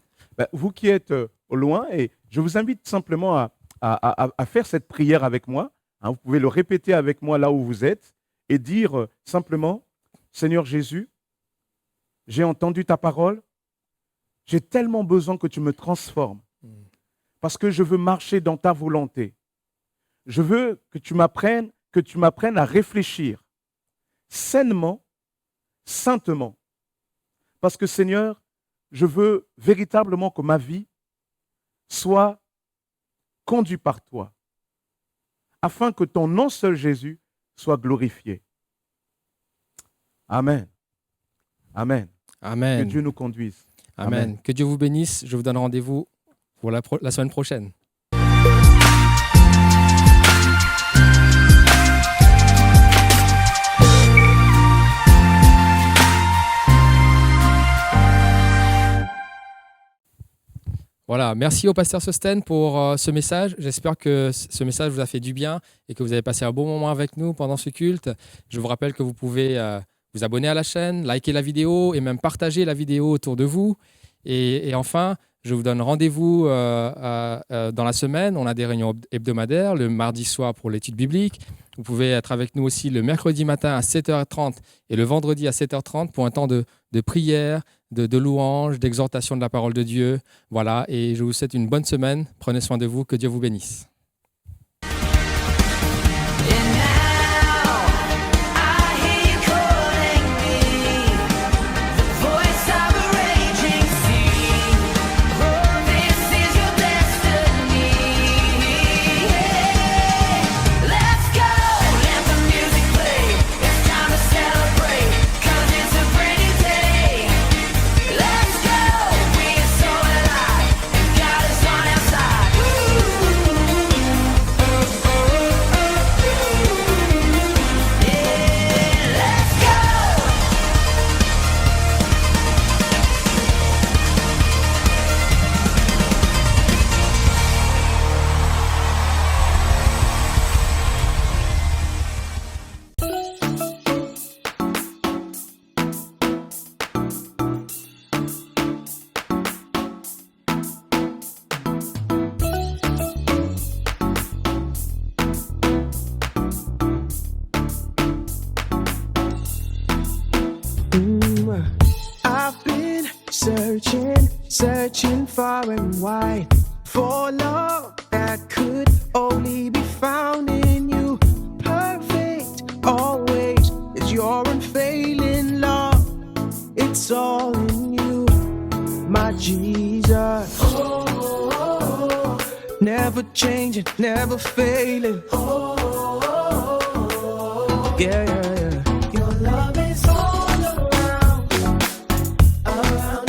Vous qui êtes au loin, et je vous invite simplement à faire cette prière avec moi. Vous pouvez le répéter avec moi là où vous êtes et dire simplement, Seigneur Jésus, j'ai entendu ta parole. J'ai tellement besoin que tu me transformes parce que je veux marcher dans ta volonté. Je veux que tu m'apprennes à réfléchir sainement, saintement. Parce que Seigneur, je veux véritablement que ma vie soit conduite par toi, afin que ton nom seul Jésus soit glorifié. Amen. Amen. Amen. Que Dieu nous conduise. Amen. Amen. Que Dieu vous bénisse. Je vous donne rendez-vous pour la semaine prochaine. Voilà, merci au pasteur Sosten pour ce message. J'espère que ce message vous a fait du bien et que vous avez passé un bon moment avec nous pendant ce culte. Je vous rappelle que vous pouvez vous abonner à la chaîne, liker la vidéo et même partager la vidéo autour de vous. Et enfin, je vous donne rendez-vous dans la semaine. On a des réunions hebdomadaires le mardi soir pour l'étude biblique. Vous pouvez être avec nous aussi le mercredi matin à 7h30 et le vendredi à 7h30 pour un temps de prière, de louange, d'exhortation de la parole de Dieu. Voilà, et je vous souhaite une bonne semaine. Prenez soin de vous, que Dieu vous bénisse. I've been searching far and wide for love that could only be found in you. Perfect always is your unfailing love. It's all in you, my Jesus. Never changing, never failing. Yeah, yeah, yeah. Your love is all around, around,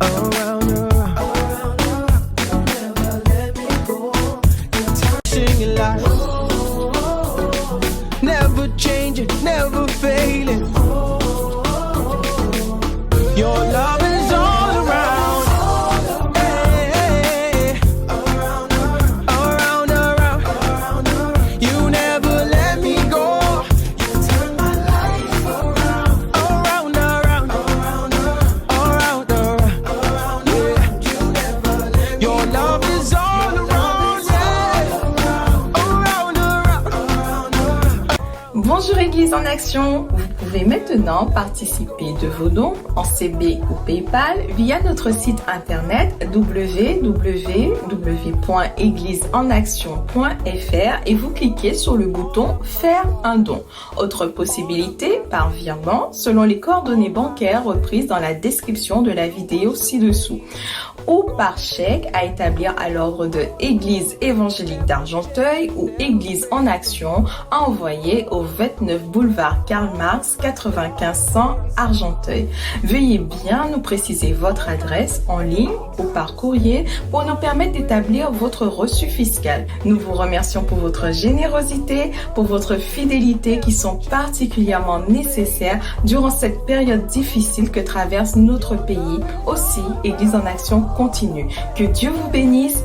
around, around, around. You never let me go. You're touching your life. Never changing, never failing. Your love is all around, hey, around, around, around. You never let me go. You turn my life around, around, around, around, around. Yeah. You never let me go. Your love is all around, yeah, around, around. Bonjour Église en Action, vous pouvez maintenant participer de vos dons en CB ou PayPal via notre site internet www.égliseenaction.fr et vous cliquez sur le bouton Faire un don. Autre possibilité, par virement, selon les coordonnées bancaires reprises dans la description de la vidéo ci-dessous, ou par chèque à établir à l'ordre de Église évangélique d'Argenteuil ou Église en Action à envoyer au 29 boulevard Karl Marx 95 100 Argenteuil. Veuillez bien nous préciser votre adresse en ligne ou par courrier pour nous permettre d'établir votre reçu fiscal. Nous vous remercions pour votre générosité, pour votre fidélité qui sont particulièrement nécessaires durant cette période difficile que traverse notre pays. Aussi, Église en Action continue. Que Dieu vous bénisse.